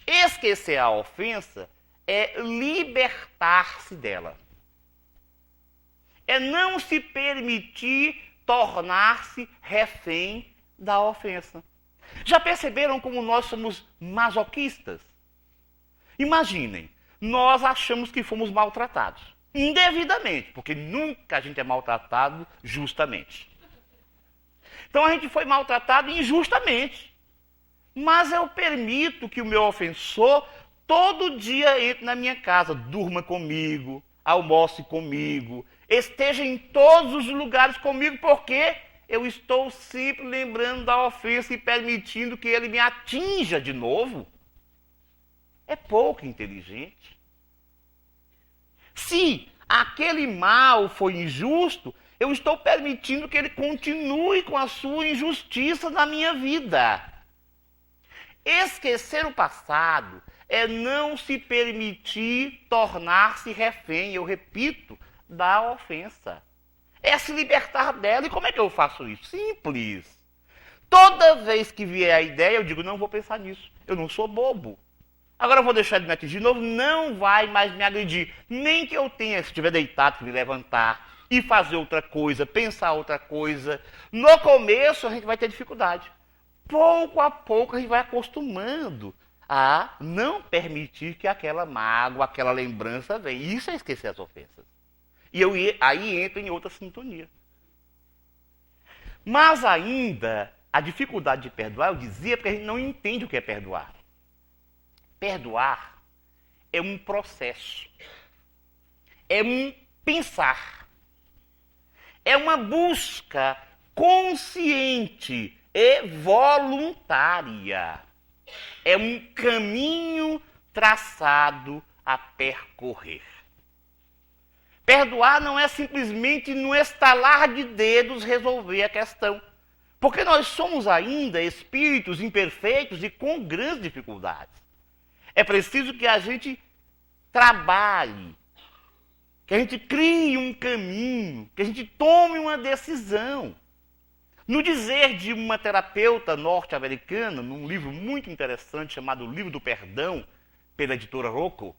Esquecer a ofensa é libertar-se dela. É não se permitir tornar-se refém da ofensa. Já perceberam como nós somos masoquistas? Imaginem, nós achamos que fomos maltratados. Indevidamente, porque nunca a gente é maltratado justamente. Então a gente foi maltratado injustamente. Mas eu permito que o meu ofensor todo dia entre na minha casa, durma comigo, almoce comigo, esteja em todos os lugares comigo, porque eu estou sempre lembrando da ofensa e permitindo que ele me atinja de novo. É pouco inteligente. Se aquele mal foi injusto, eu estou permitindo que ele continue com a sua injustiça na minha vida. Esquecer o passado é não se permitir tornar-se refém, eu repito, da ofensa. É se libertar dela. E como é que eu faço isso? Simples. Toda vez que vier a ideia, eu digo, não vou pensar nisso. Eu não sou bobo. Agora eu vou deixar ele me atingir de novo, não vai mais me agredir. Nem que eu tenha, se estiver deitado, que me levantar e fazer outra coisa, pensar outra coisa. No começo a gente vai ter dificuldade. Pouco a pouco a gente vai acostumando a não permitir que aquela mágoa, aquela lembrança venha. Isso é esquecer as ofensas. E aí entro em outra sintonia. Mas ainda, a dificuldade de perdoar, eu dizia, porque a gente não entende o que é perdoar. Perdoar é um processo, é um pensar, é uma busca consciente e voluntária, é um caminho traçado a percorrer. Perdoar não é simplesmente no estalar de dedos resolver a questão, porque nós somos ainda espíritos imperfeitos e com grandes dificuldades. É preciso que a gente trabalhe, que a gente crie um caminho, que a gente tome uma decisão. No dizer de uma terapeuta norte-americana, num livro muito interessante chamado O Livro do Perdão, pela editora Rocco,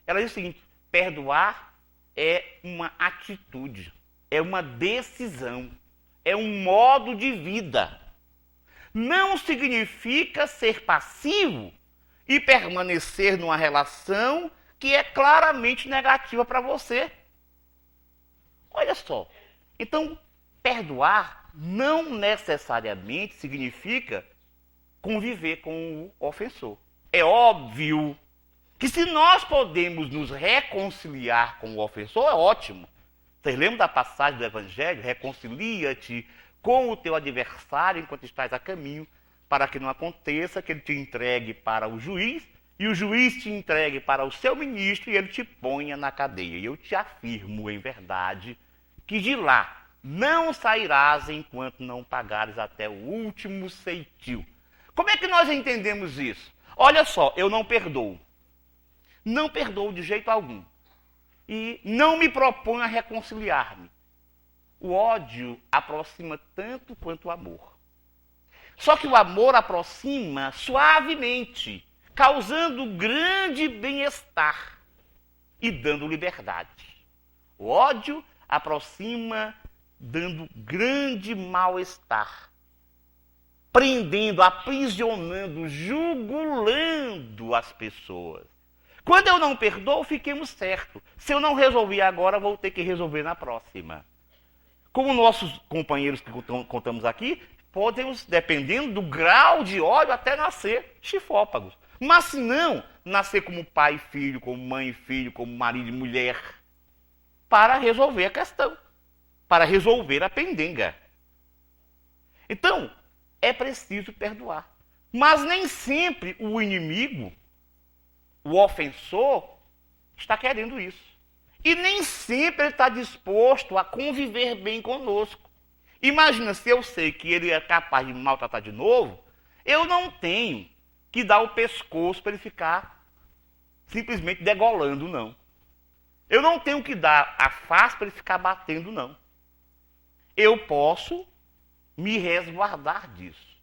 ela diz o seguinte: perdoar é uma atitude, é uma decisão, é um modo de vida. Não significa ser passivo e permanecer numa relação que é claramente negativa para você. Olha só. Então, perdoar não necessariamente significa conviver com o ofensor. É óbvio que se nós podemos nos reconciliar com o ofensor, é ótimo. Vocês lembram da passagem do Evangelho? Reconcilia-te com o teu adversário enquanto estás a caminho, para que não aconteça que ele te entregue para o juiz, e o juiz te entregue para o seu ministro, e ele te ponha na cadeia. E eu te afirmo, em verdade, que de lá não sairás enquanto não pagares até o último ceitil. Como é que nós entendemos isso? Olha só, eu não perdoo. Não perdoo de jeito algum. E não me proponho a reconciliar-me. O ódio aproxima tanto quanto o amor. Só que o amor aproxima suavemente, causando grande bem-estar e dando liberdade. O ódio aproxima dando grande mal-estar, prendendo, aprisionando, jugulando as pessoas. Quando eu não perdoo, fiquemos certos. Se eu não resolver agora, vou ter que resolver na próxima. Como nossos companheiros que contamos aqui, podemos, dependendo do grau de ódio, até nascer chifópagos. Mas se não, nascer como pai e filho, como mãe e filho, como marido e mulher, para resolver a questão, para resolver a pendenga. Então, é preciso perdoar. Mas nem sempre o inimigo, o ofensor, está querendo isso. E nem sempre ele está disposto a conviver bem conosco. Imagina, se eu sei que ele é capaz de me maltratar de novo, eu não tenho que dar o pescoço para ele ficar simplesmente degolando, não. Eu não tenho que dar a face para ele ficar batendo, não. Eu posso me resguardar disso.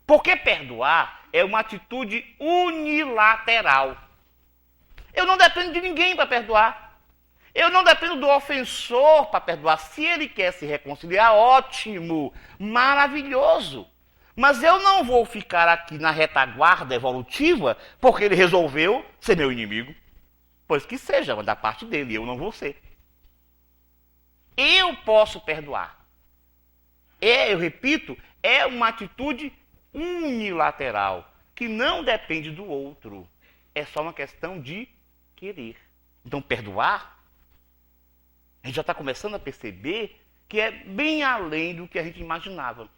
Porque perdoar é uma atitude unilateral. Eu não dependo de ninguém para perdoar. Eu não dependo do ofensor para perdoar. Se ele quer se reconciliar, ótimo, maravilhoso. Mas eu não vou ficar aqui na retaguarda evolutiva porque ele resolveu ser meu inimigo. Pois que seja, da parte dele, eu não vou ser. Eu posso perdoar. Eu repito, é uma atitude unilateral, que não depende do outro. É só uma questão de querer. Então, perdoar, a gente já está começando a perceber que é bem além do que a gente imaginava.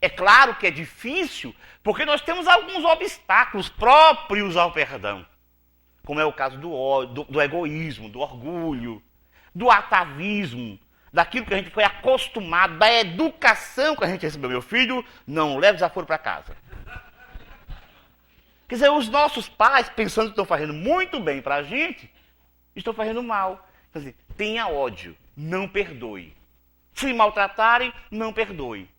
É claro que é difícil, porque nós temos alguns obstáculos próprios ao perdão. Como é o caso do ódio, do egoísmo, do orgulho, do atavismo, daquilo que a gente foi acostumado, da educação que a gente recebeu. Meu filho, não leve desaforo para casa. Quer dizer, os nossos pais, pensando que estão fazendo muito bem para a gente, estão fazendo mal. Quer dizer, tenha ódio, não perdoe. Se maltratarem, não perdoe.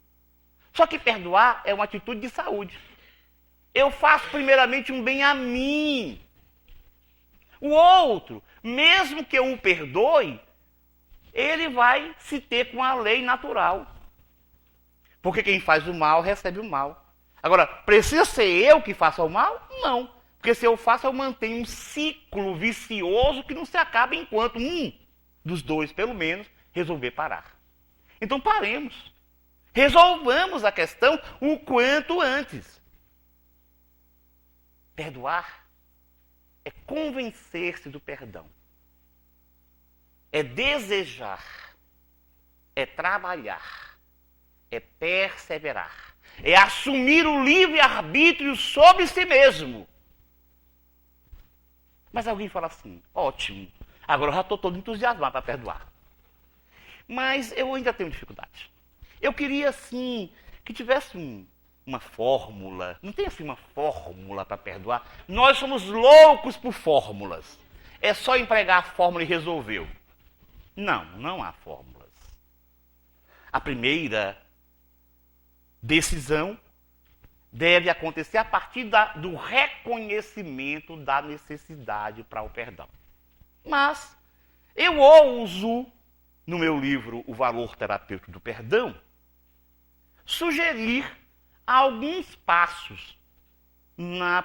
Só que perdoar é uma atitude de saúde. Eu faço primeiramente um bem a mim. O outro, mesmo que eu o perdoe, ele vai se ter com a lei natural. Porque quem faz o mal recebe o mal. Agora, precisa ser eu que faça o mal? Não. Porque se eu faço, eu mantenho um ciclo vicioso que não se acaba enquanto um dos dois, pelo menos, resolver parar. Então paremos. Resolvamos a questão o quanto antes. Perdoar é convencer-se do perdão. É desejar. É trabalhar. É perseverar. É assumir o livre-arbítrio sobre si mesmo. Mas alguém fala assim, ótimo, agora eu já estou todo entusiasmado para perdoar. Mas eu ainda tenho dificuldade. Eu queria, assim, que tivesse uma fórmula. Não tem, assim, uma fórmula para perdoar. Nós somos loucos por fórmulas. É só empregar a fórmula e resolveu. Não, não há fórmulas. A primeira decisão deve acontecer a partir do reconhecimento da necessidade para o perdão. Mas eu ouso, no meu livro O Valor Terapêutico do Perdão, sugerir alguns passos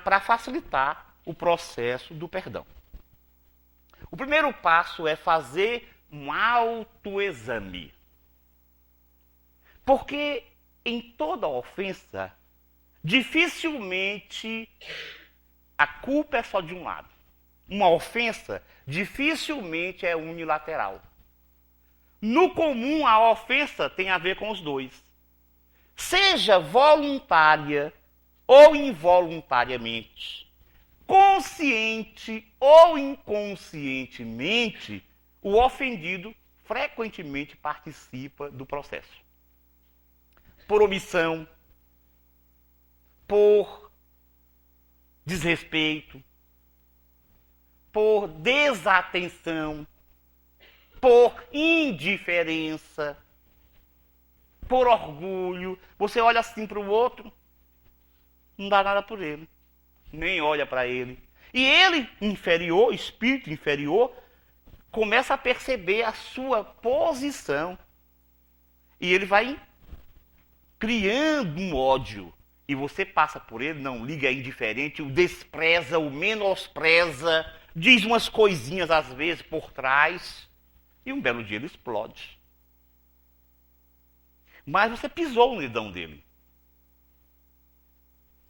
para facilitar o processo do perdão. O primeiro passo é fazer um autoexame. Porque em toda ofensa, dificilmente a culpa é só de um lado. Uma ofensa dificilmente é unilateral. No comum, a ofensa tem a ver com os dois. Seja voluntária ou involuntariamente, consciente ou inconscientemente, o ofendido frequentemente participa do processo. Por omissão, por desrespeito, por desatenção, por indiferença, por orgulho. Você olha assim para o outro, não dá nada por ele, nem olha para ele. E ele, inferior, espírito inferior, começa a perceber a sua posição. E ele vai criando um ódio. E você passa por ele, não liga, é indiferente, o despreza, o menospreza, diz umas coisinhas às vezes por trás, e um belo dia ele explode. Mas você pisou no dedão dele.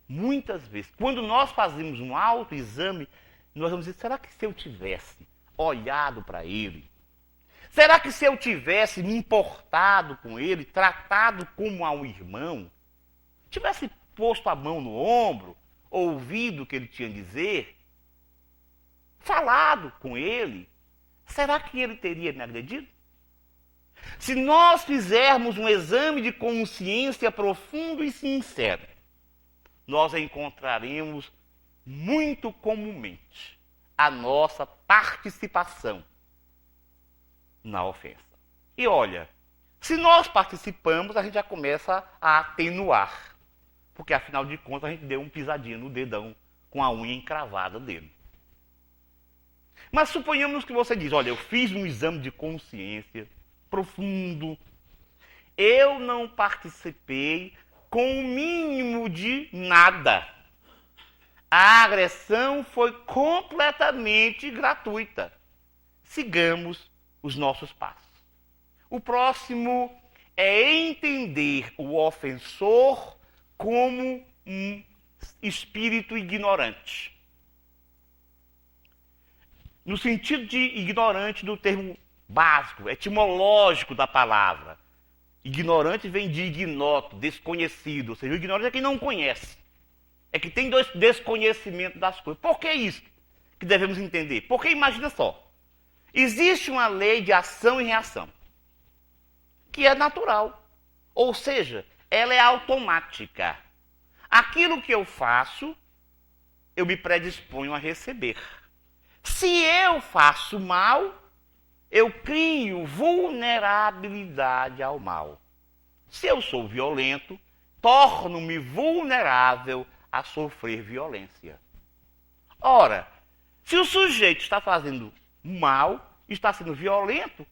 Muitas vezes, quando nós fazemos um autoexame, nós vamos dizer, será que se eu tivesse olhado para ele, será que se eu tivesse me importado com ele, tratado como a um irmão, tivesse posto a mão no ombro, ouvido o que ele tinha a dizer, falado com ele, será que ele teria me agredido? Se nós fizermos um exame de consciência profundo e sincero, nós encontraremos muito comumente a nossa participação na ofensa. E olha, se nós participamos, a gente já começa a atenuar. Porque, afinal de contas, a gente deu um pisadinho no dedão com a unha encravada dele. Mas suponhamos que você diz, olha, eu fiz um exame de consciência profundo, eu não participei com o mínimo de nada. A agressão foi completamente gratuita. Sigamos os nossos passos. O próximo é entender o ofensor como um espírito ignorante. No sentido de ignorante do termo básico, etimológico da palavra. Ignorante vem de ignoto, desconhecido. Ou seja, o ignorante é quem não conhece. É que tem desconhecimento das coisas. Por que isso que devemos entender? Porque imagina só. Existe uma lei de ação e reação, que é natural. Ou seja, ela é automática. Aquilo que eu faço, eu me predisponho a receber. Se eu faço mal, eu crio vulnerabilidade ao mal. Se eu sou violento, torno-me vulnerável a sofrer violência. Ora, se o sujeito está fazendo mal, está sendo violento,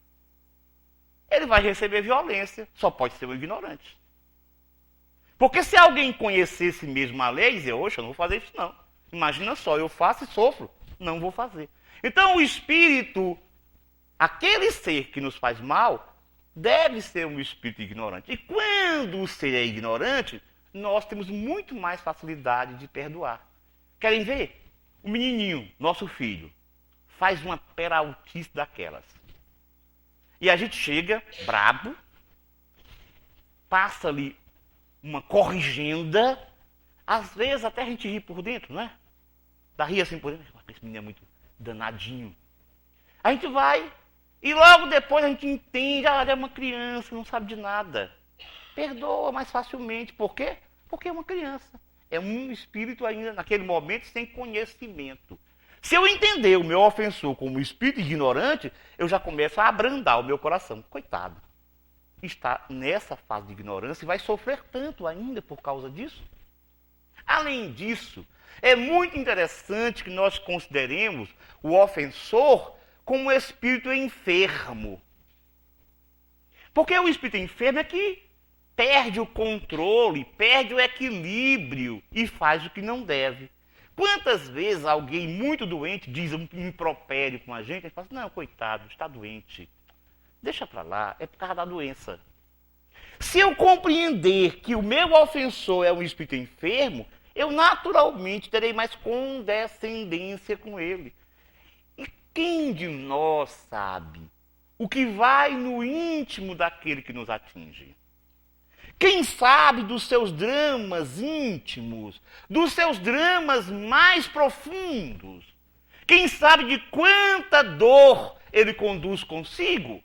ele vai receber violência. Só pode ser um ignorante. Porque se alguém conhecesse mesmo a lei, dizer, oxe, eu não vou fazer isso não. Imagina só, eu faço e sofro. Não vou fazer. Então o espírito, aquele ser que nos faz mal, deve ser um espírito ignorante. E quando o ser é ignorante, nós temos muito mais facilidade de perdoar. Querem ver? O menininho, nosso filho, faz uma peraltice daquelas. E a gente chega, brabo, passa ali uma corrigenda, às vezes até a gente ri por dentro, não é? Dá rir assim por dentro, esse menino é muito danadinho. A gente vai, e logo depois a gente entende, é uma criança, não sabe de nada. Perdoa mais facilmente. Por quê? Porque é uma criança. É um espírito ainda, naquele momento, sem conhecimento. Se eu entender o meu ofensor como um espírito ignorante, eu já começo a abrandar o meu coração. Coitado. Está nessa fase de ignorância e vai sofrer tanto ainda por causa disso. Além disso, é muito interessante que nós consideremos o ofensor como um espírito enfermo. Porque o espírito enfermo é que perde o controle, perde o equilíbrio e faz o que não deve. Quantas vezes alguém muito doente diz um impropério com a gente fala assim, não, coitado, está doente. Deixa para lá, é por causa da doença. Se eu compreender que o meu ofensor é um espírito enfermo, eu naturalmente terei mais condescendência com ele. E quem de nós sabe o que vai no íntimo daquele que nos atinge? Quem sabe dos seus dramas íntimos, dos seus dramas mais profundos? Quem sabe de quanta dor ele conduz consigo?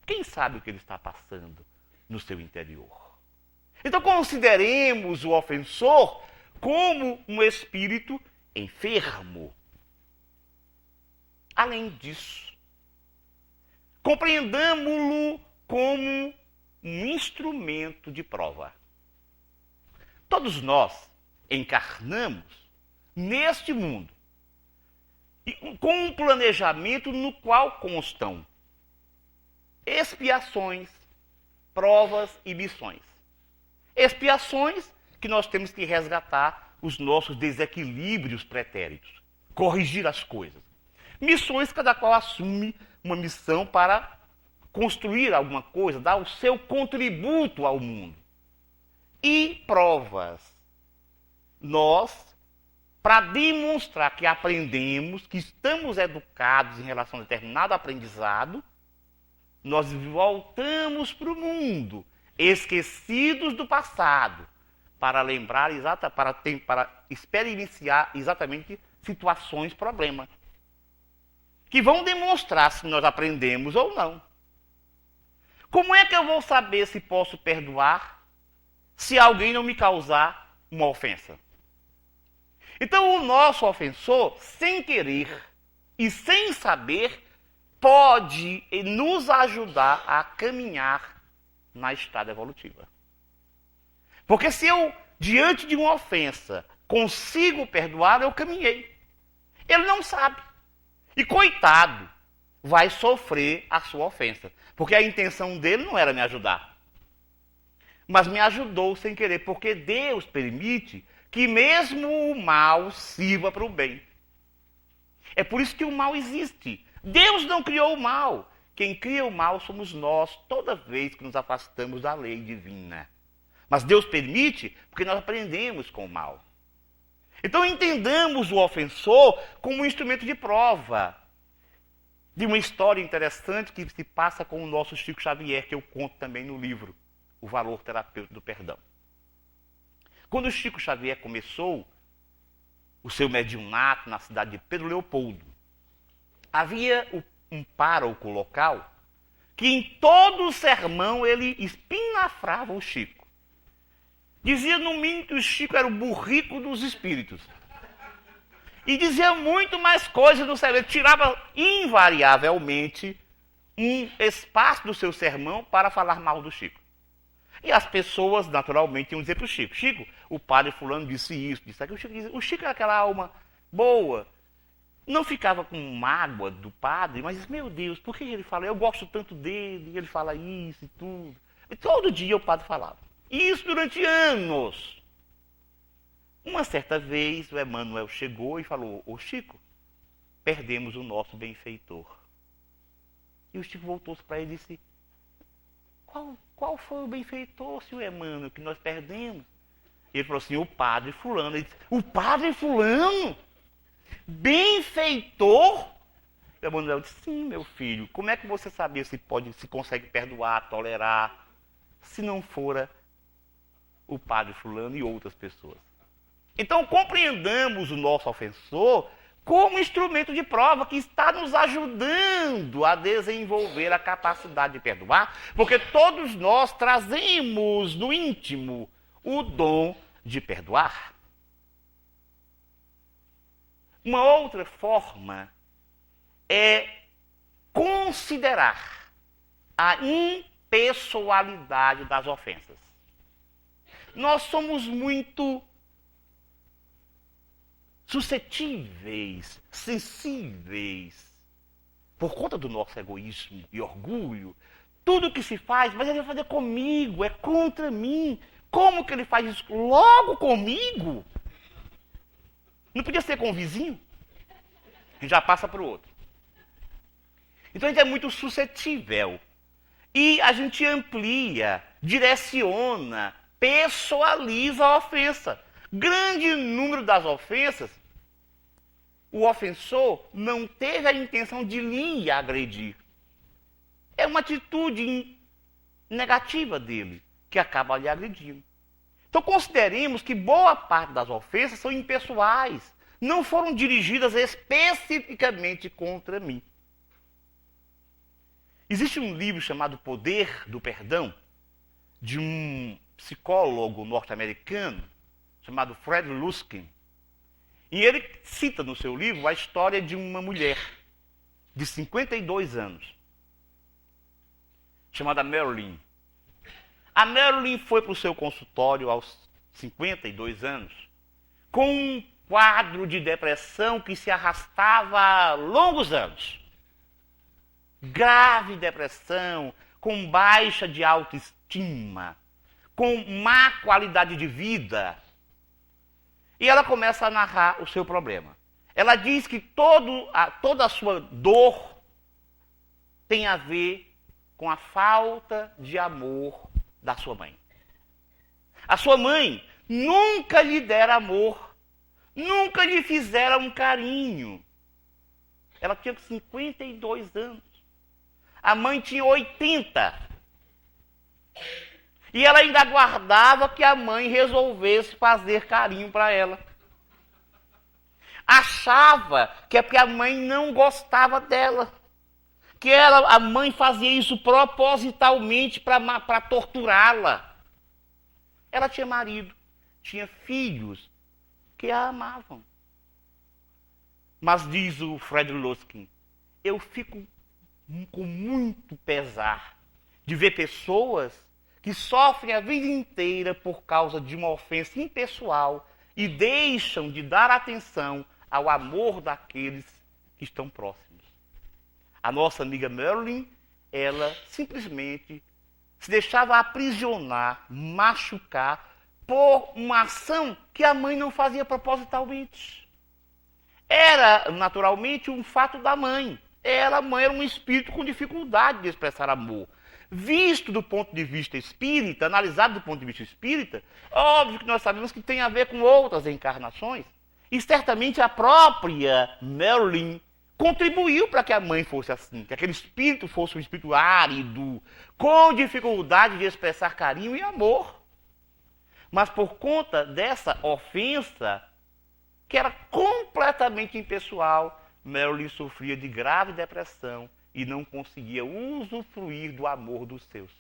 Quem sabe o que ele está passando no seu interior? Então consideremos o ofensor como um espírito enfermo. Além disso, compreendamo-lo como um instrumento de prova. Todos nós encarnamos neste mundo com um planejamento no qual constam expiações, provas e missões. Expiações que nós temos que resgatar os nossos desequilíbrios pretéritos, corrigir as coisas. Missões, cada qual assume uma missão para construir alguma coisa, dar o seu contributo ao mundo. E provas. Nós, para demonstrar que aprendemos, que estamos educados em relação a determinado aprendizado, nós voltamos para o mundo, esquecidos do passado, para lembrar, para experienciar exatamente situações, problemas, que vão demonstrar se nós aprendemos ou não. Como é que eu vou saber se posso perdoar se alguém não me causar uma ofensa? Então, o nosso ofensor, sem querer e sem saber, pode nos ajudar a caminhar na estrada evolutiva. Porque se eu, diante de uma ofensa, consigo perdoar, eu caminhei. Ele não sabe. E coitado, vai sofrer a sua ofensa. Porque a intenção dele não era me ajudar. Mas me ajudou sem querer, porque Deus permite que mesmo o mal sirva para o bem. É por isso que o mal existe. Deus não criou o mal. Quem cria o mal somos nós, toda vez que nos afastamos da lei divina. Mas Deus permite porque nós aprendemos com o mal. Então entendamos o ofensor como um instrumento de prova. De uma história interessante que se passa com o nosso Chico Xavier, que eu conto também no livro, O Valor Terapêutico do Perdão. Quando o Chico Xavier começou o seu mediunato na cidade de Pedro Leopoldo, havia um pároco local que em todo o sermão ele espinafrava o Chico. Dizia no mínimo que o Chico era o burrico dos espíritos. E dizia muito mais coisas no sermão. Ele tirava invariavelmente um espaço do seu sermão para falar mal do Chico. E as pessoas, naturalmente, iam dizer para o Chico: Chico, o padre fulano disse isso, disse aquilo. O Chico é aquela alma boa. Não ficava com mágoa do padre, mas, meu Deus, por que ele fala? Eu gosto tanto dele, ele fala isso e tudo. E todo dia o padre falava. E isso durante anos. Uma certa vez, o Emmanuel chegou e falou: ô Chico, perdemos o nosso benfeitor. E o Chico voltou-se para ele e disse: qual foi o benfeitor, senhor Emmanuel, que nós perdemos? Ele falou assim: o padre fulano. Ele disse: o padre fulano? Benfeitor? O Emmanuel disse: sim, meu filho. Como é que você sabia se consegue perdoar, tolerar, se não fora o padre fulano e outras pessoas? Então compreendamos o nosso ofensor como instrumento de prova que está nos ajudando a desenvolver a capacidade de perdoar, porque todos nós trazemos no íntimo o dom de perdoar. Uma outra forma é considerar a impessoalidade das ofensas. Nós somos muito suscetíveis, sensíveis, por conta do nosso egoísmo e orgulho. Tudo que se faz, mas ele vai fazer comigo, é contra mim. Como que ele faz isso logo comigo? Não podia ser com o vizinho? A gente já passa para o outro. Então a gente é muito suscetível. E a gente amplia, direciona, pessoaliza a ofensa. Grande número das ofensas, o ofensor não teve a intenção de lhe agredir. É uma atitude negativa dele, que acaba lhe agredindo. Então consideremos que boa parte das ofensas são impessoais, não foram dirigidas especificamente contra mim. Existe um livro chamado Poder do Perdão, de um psicólogo norte-americano, chamado Fred Luskin. E ele cita no seu livro a história de uma mulher de 52 anos, chamada Marilyn. A Marilyn foi para o seu consultório aos 52 anos com um quadro de depressão que se arrastava há longos anos. Grave depressão, com baixa de autoestima, com má qualidade de vida. E ela começa a narrar o seu problema. Ela diz que toda a sua dor tem a ver com a falta de amor da sua mãe. A sua mãe nunca lhe dera amor, nunca lhe fizera um carinho. Ela tinha 52 anos. A mãe tinha 80. E ela ainda aguardava que a mãe resolvesse fazer carinho para ela. Achava que é porque a mãe não gostava dela. Que a mãe fazia isso propositalmente para torturá-la. Ela tinha marido, tinha filhos que a amavam. Mas diz o Fred Luskin: eu fico com muito pesar de ver pessoas que sofrem a vida inteira por causa de uma ofensa impessoal e deixam de dar atenção ao amor daqueles que estão próximos. A nossa amiga Marilyn, ela simplesmente se deixava aprisionar, machucar por uma ação que a mãe não fazia propositalmente. Era, naturalmente, um fato da mãe. A mãe era um espírito com dificuldade de expressar amor. Visto do ponto de vista espírita, analisado do ponto de vista espírita, óbvio que nós sabemos que tem a ver com outras encarnações. E certamente a própria Marilyn contribuiu para que a mãe fosse assim, que aquele espírito fosse um espírito árido, com dificuldade de expressar carinho e amor. Mas por conta dessa ofensa, que era completamente impessoal, Marilyn sofria de grave depressão e não conseguia usufruir do amor dos seus.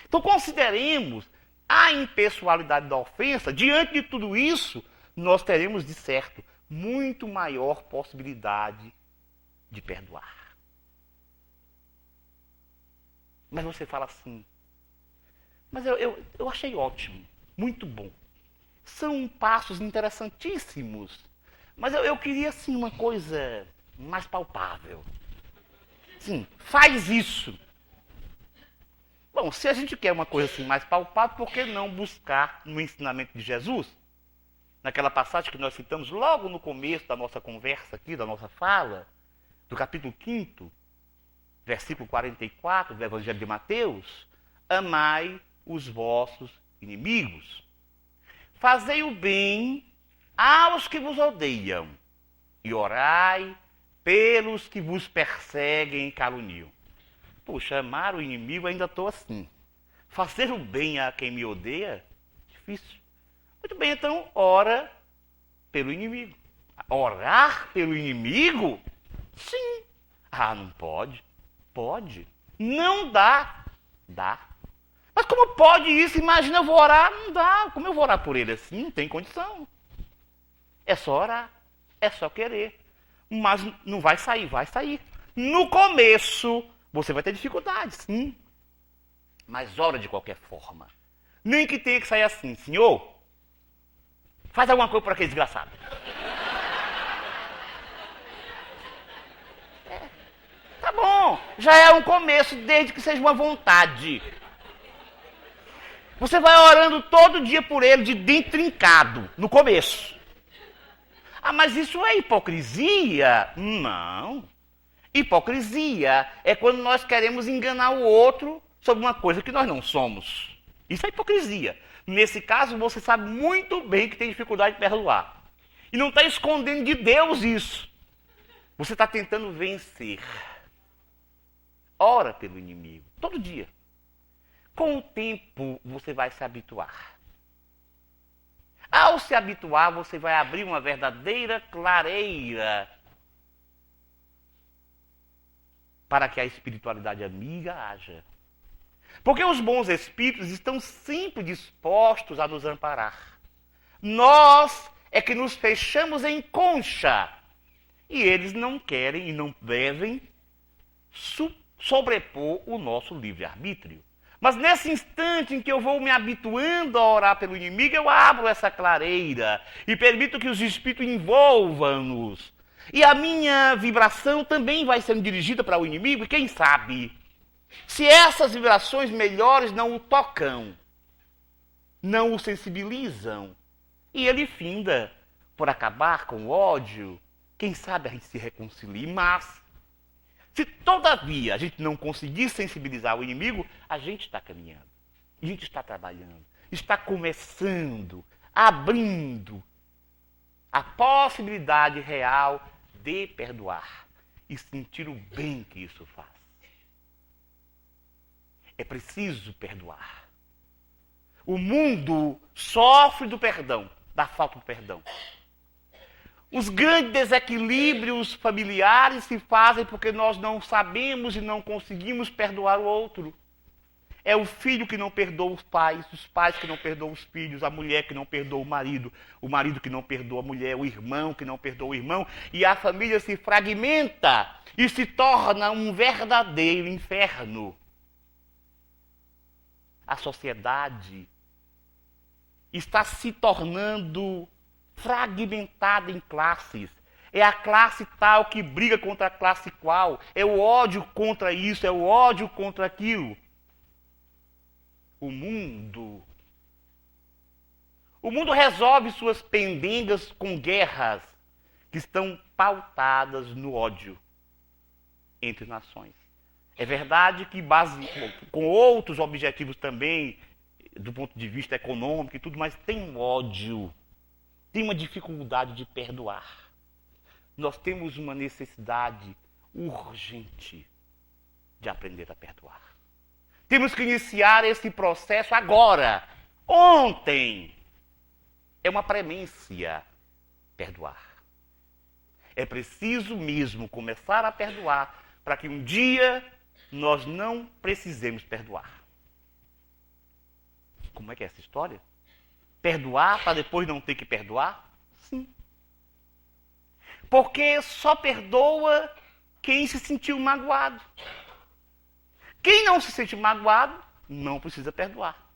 Então consideremos a impessoalidade da ofensa. Diante de tudo isso, nós teremos, de certo, muito maior possibilidade de perdoar. Mas você fala assim, mas eu achei ótimo, muito bom. São passos interessantíssimos. Mas eu queria, assim, uma coisa mais palpável. Sim, faz isso. Bom, se a gente quer uma coisa assim mais palpável, por que não buscar no ensinamento de Jesus? Naquela passagem que nós citamos logo no começo da nossa conversa aqui, da nossa fala, do capítulo 5º, versículo 44 do Evangelho de Mateus, amai os vossos inimigos. Fazei o bem aos que vos odeiam e orai pelos que vos perseguem e caluniam. Puxa, amar o inimigo ainda estou assim. Fazer o bem a quem me odeia, difícil. Muito bem, então, ora pelo inimigo. Orar pelo inimigo? Sim. Ah, não pode? Pode. Não dá? Dá. Mas como pode isso? Imagina, eu vou orar, não dá. Como eu vou orar por ele assim? Não tem condição. É só orar. É só querer. Mas não vai sair, vai sair. No começo, você vai ter dificuldades, sim. Mas ora de qualquer forma. Nem que tenha que sair assim, Senhor, faz alguma coisa por aquele desgraçado. Tá bom, já é um começo, desde que seja uma vontade. Você vai orando todo dia por ele, de dentro trincado, no começo. Ah, mas isso é hipocrisia? Não. Hipocrisia é quando nós queremos enganar o outro sobre uma coisa que nós não somos. Isso é hipocrisia. Nesse caso, você sabe muito bem que tem dificuldade de perdoar. E não está escondendo de Deus isso. Você está tentando vencer. Ora pelo inimigo, todo dia. Com o tempo, você vai se habituar. Ao se habituar, você vai abrir uma verdadeira clareira para que a espiritualidade amiga haja. Porque os bons espíritos estão sempre dispostos a nos amparar. Nós é que nos fechamos em concha. E eles não querem e não devem sobrepor o nosso livre-arbítrio. Mas nesse instante em que eu vou me habituando a orar pelo inimigo, eu abro essa clareira e permito que os espíritos envolvam-nos. E a minha vibração também vai sendo dirigida para o inimigo, e quem sabe, se essas vibrações melhores não o tocam, não o sensibilizam, e ele finda por acabar com o ódio, quem sabe a gente se reconcilie, mas se todavia a gente não conseguir sensibilizar o inimigo, a gente está caminhando, a gente está trabalhando, está começando, abrindo a possibilidade real de perdoar e sentir o bem que isso faz. É preciso perdoar. O mundo sofre do perdão, da falta do perdão. Os grandes desequilíbrios familiares se fazem porque nós não sabemos e não conseguimos perdoar o outro. É o filho que não perdoa os pais que não perdoam os filhos, a mulher que não perdoa o marido que não perdoa a mulher, o irmão que não perdoa o irmão, e a família se fragmenta e se torna um verdadeiro inferno. A sociedade está se tornando fragmentada em classes. É a classe tal que briga contra a classe qual. É o ódio contra isso, é o ódio contra aquilo. O mundo resolve suas pendengas com guerras que estão pautadas no ódio entre nações. É verdade que com outros objetivos também, do ponto de vista econômico e tudo, mas tem um ódio, tem uma dificuldade de perdoar. Nós temos uma necessidade urgente de aprender a perdoar. Temos que iniciar esse processo agora, ontem. É uma premência perdoar. É preciso mesmo começar a perdoar para que um dia nós não precisemos perdoar. Como é que é essa história? Perdoar para depois não ter que perdoar? Sim. Porque só perdoa quem se sentiu magoado. Quem não se sente magoado, não precisa perdoar.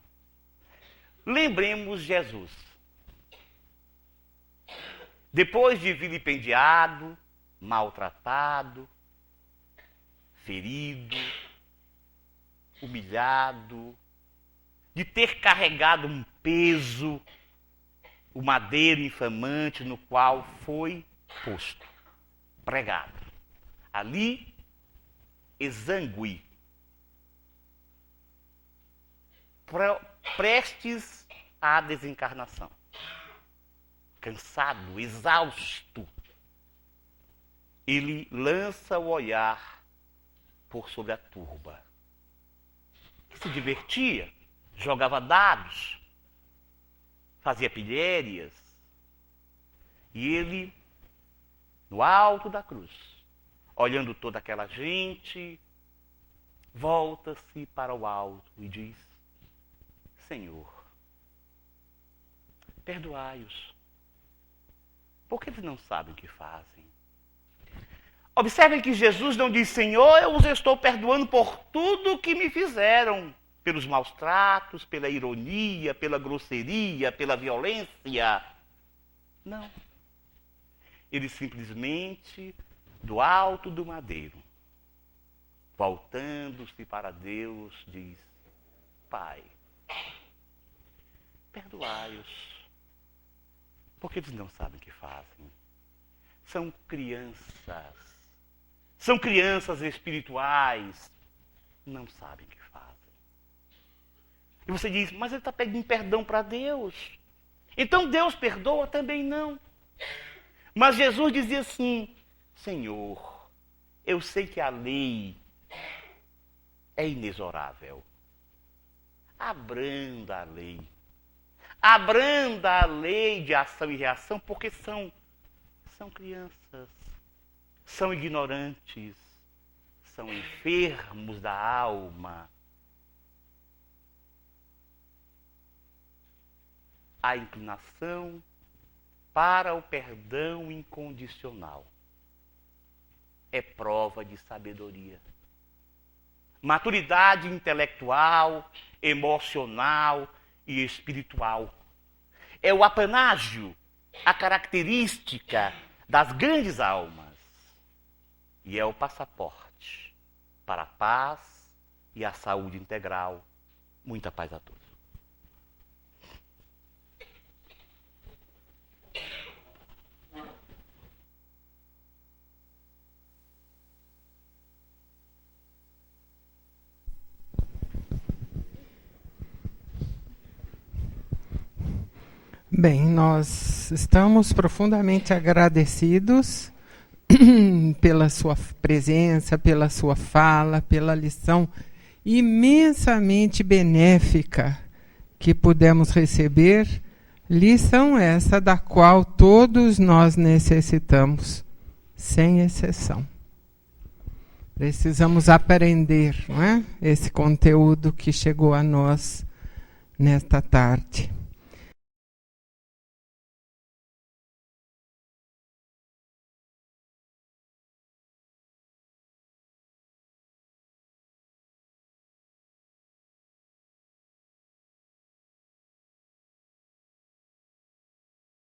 Lembremos Jesus. Depois de vilipendiado, maltratado, ferido, humilhado, de ter carregado um peso, o madeiro infamante no qual foi posto, pregado. Ali, exangui. Prestes à desencarnação. Cansado, exausto, ele lança o olhar por sobre a turba. Que se divertia, jogava dados, fazia pilhérias. E ele, no alto da cruz, olhando toda aquela gente, volta-se para o alto e diz: Senhor, perdoai-os, porque eles não sabem o que fazem. Observem que Jesus não diz: Senhor, eu os estou perdoando por tudo o que me fizeram, pelos maus tratos, pela ironia, pela grosseria, pela violência. Não. Ele simplesmente, do alto do madeiro, voltando-se para Deus, diz: Pai, perdoai-os, porque eles não sabem o que fazem. São crianças espirituais, não sabem o que fazem. E você diz: mas ele está pedindo perdão para Deus. Então Deus perdoa? Também não. Mas Jesus dizia assim: Senhor, eu sei que a lei é inexorável. Abranda a lei. Abranda a lei de ação e reação, porque são crianças, são ignorantes, são enfermos da alma. A inclinação para o perdão incondicional é prova de sabedoria. Maturidade intelectual, emocional e espiritual. É o apanágio, a característica das grandes almas. E é o passaporte para a paz e a saúde integral. Muita paz a todos. Bem, nós estamos profundamente agradecidos pela sua presença, pela sua fala, pela lição imensamente benéfica que pudemos receber, lição essa da qual todos nós necessitamos, sem exceção. Precisamos aprender, não é? Esse conteúdo que chegou a nós nesta tarde.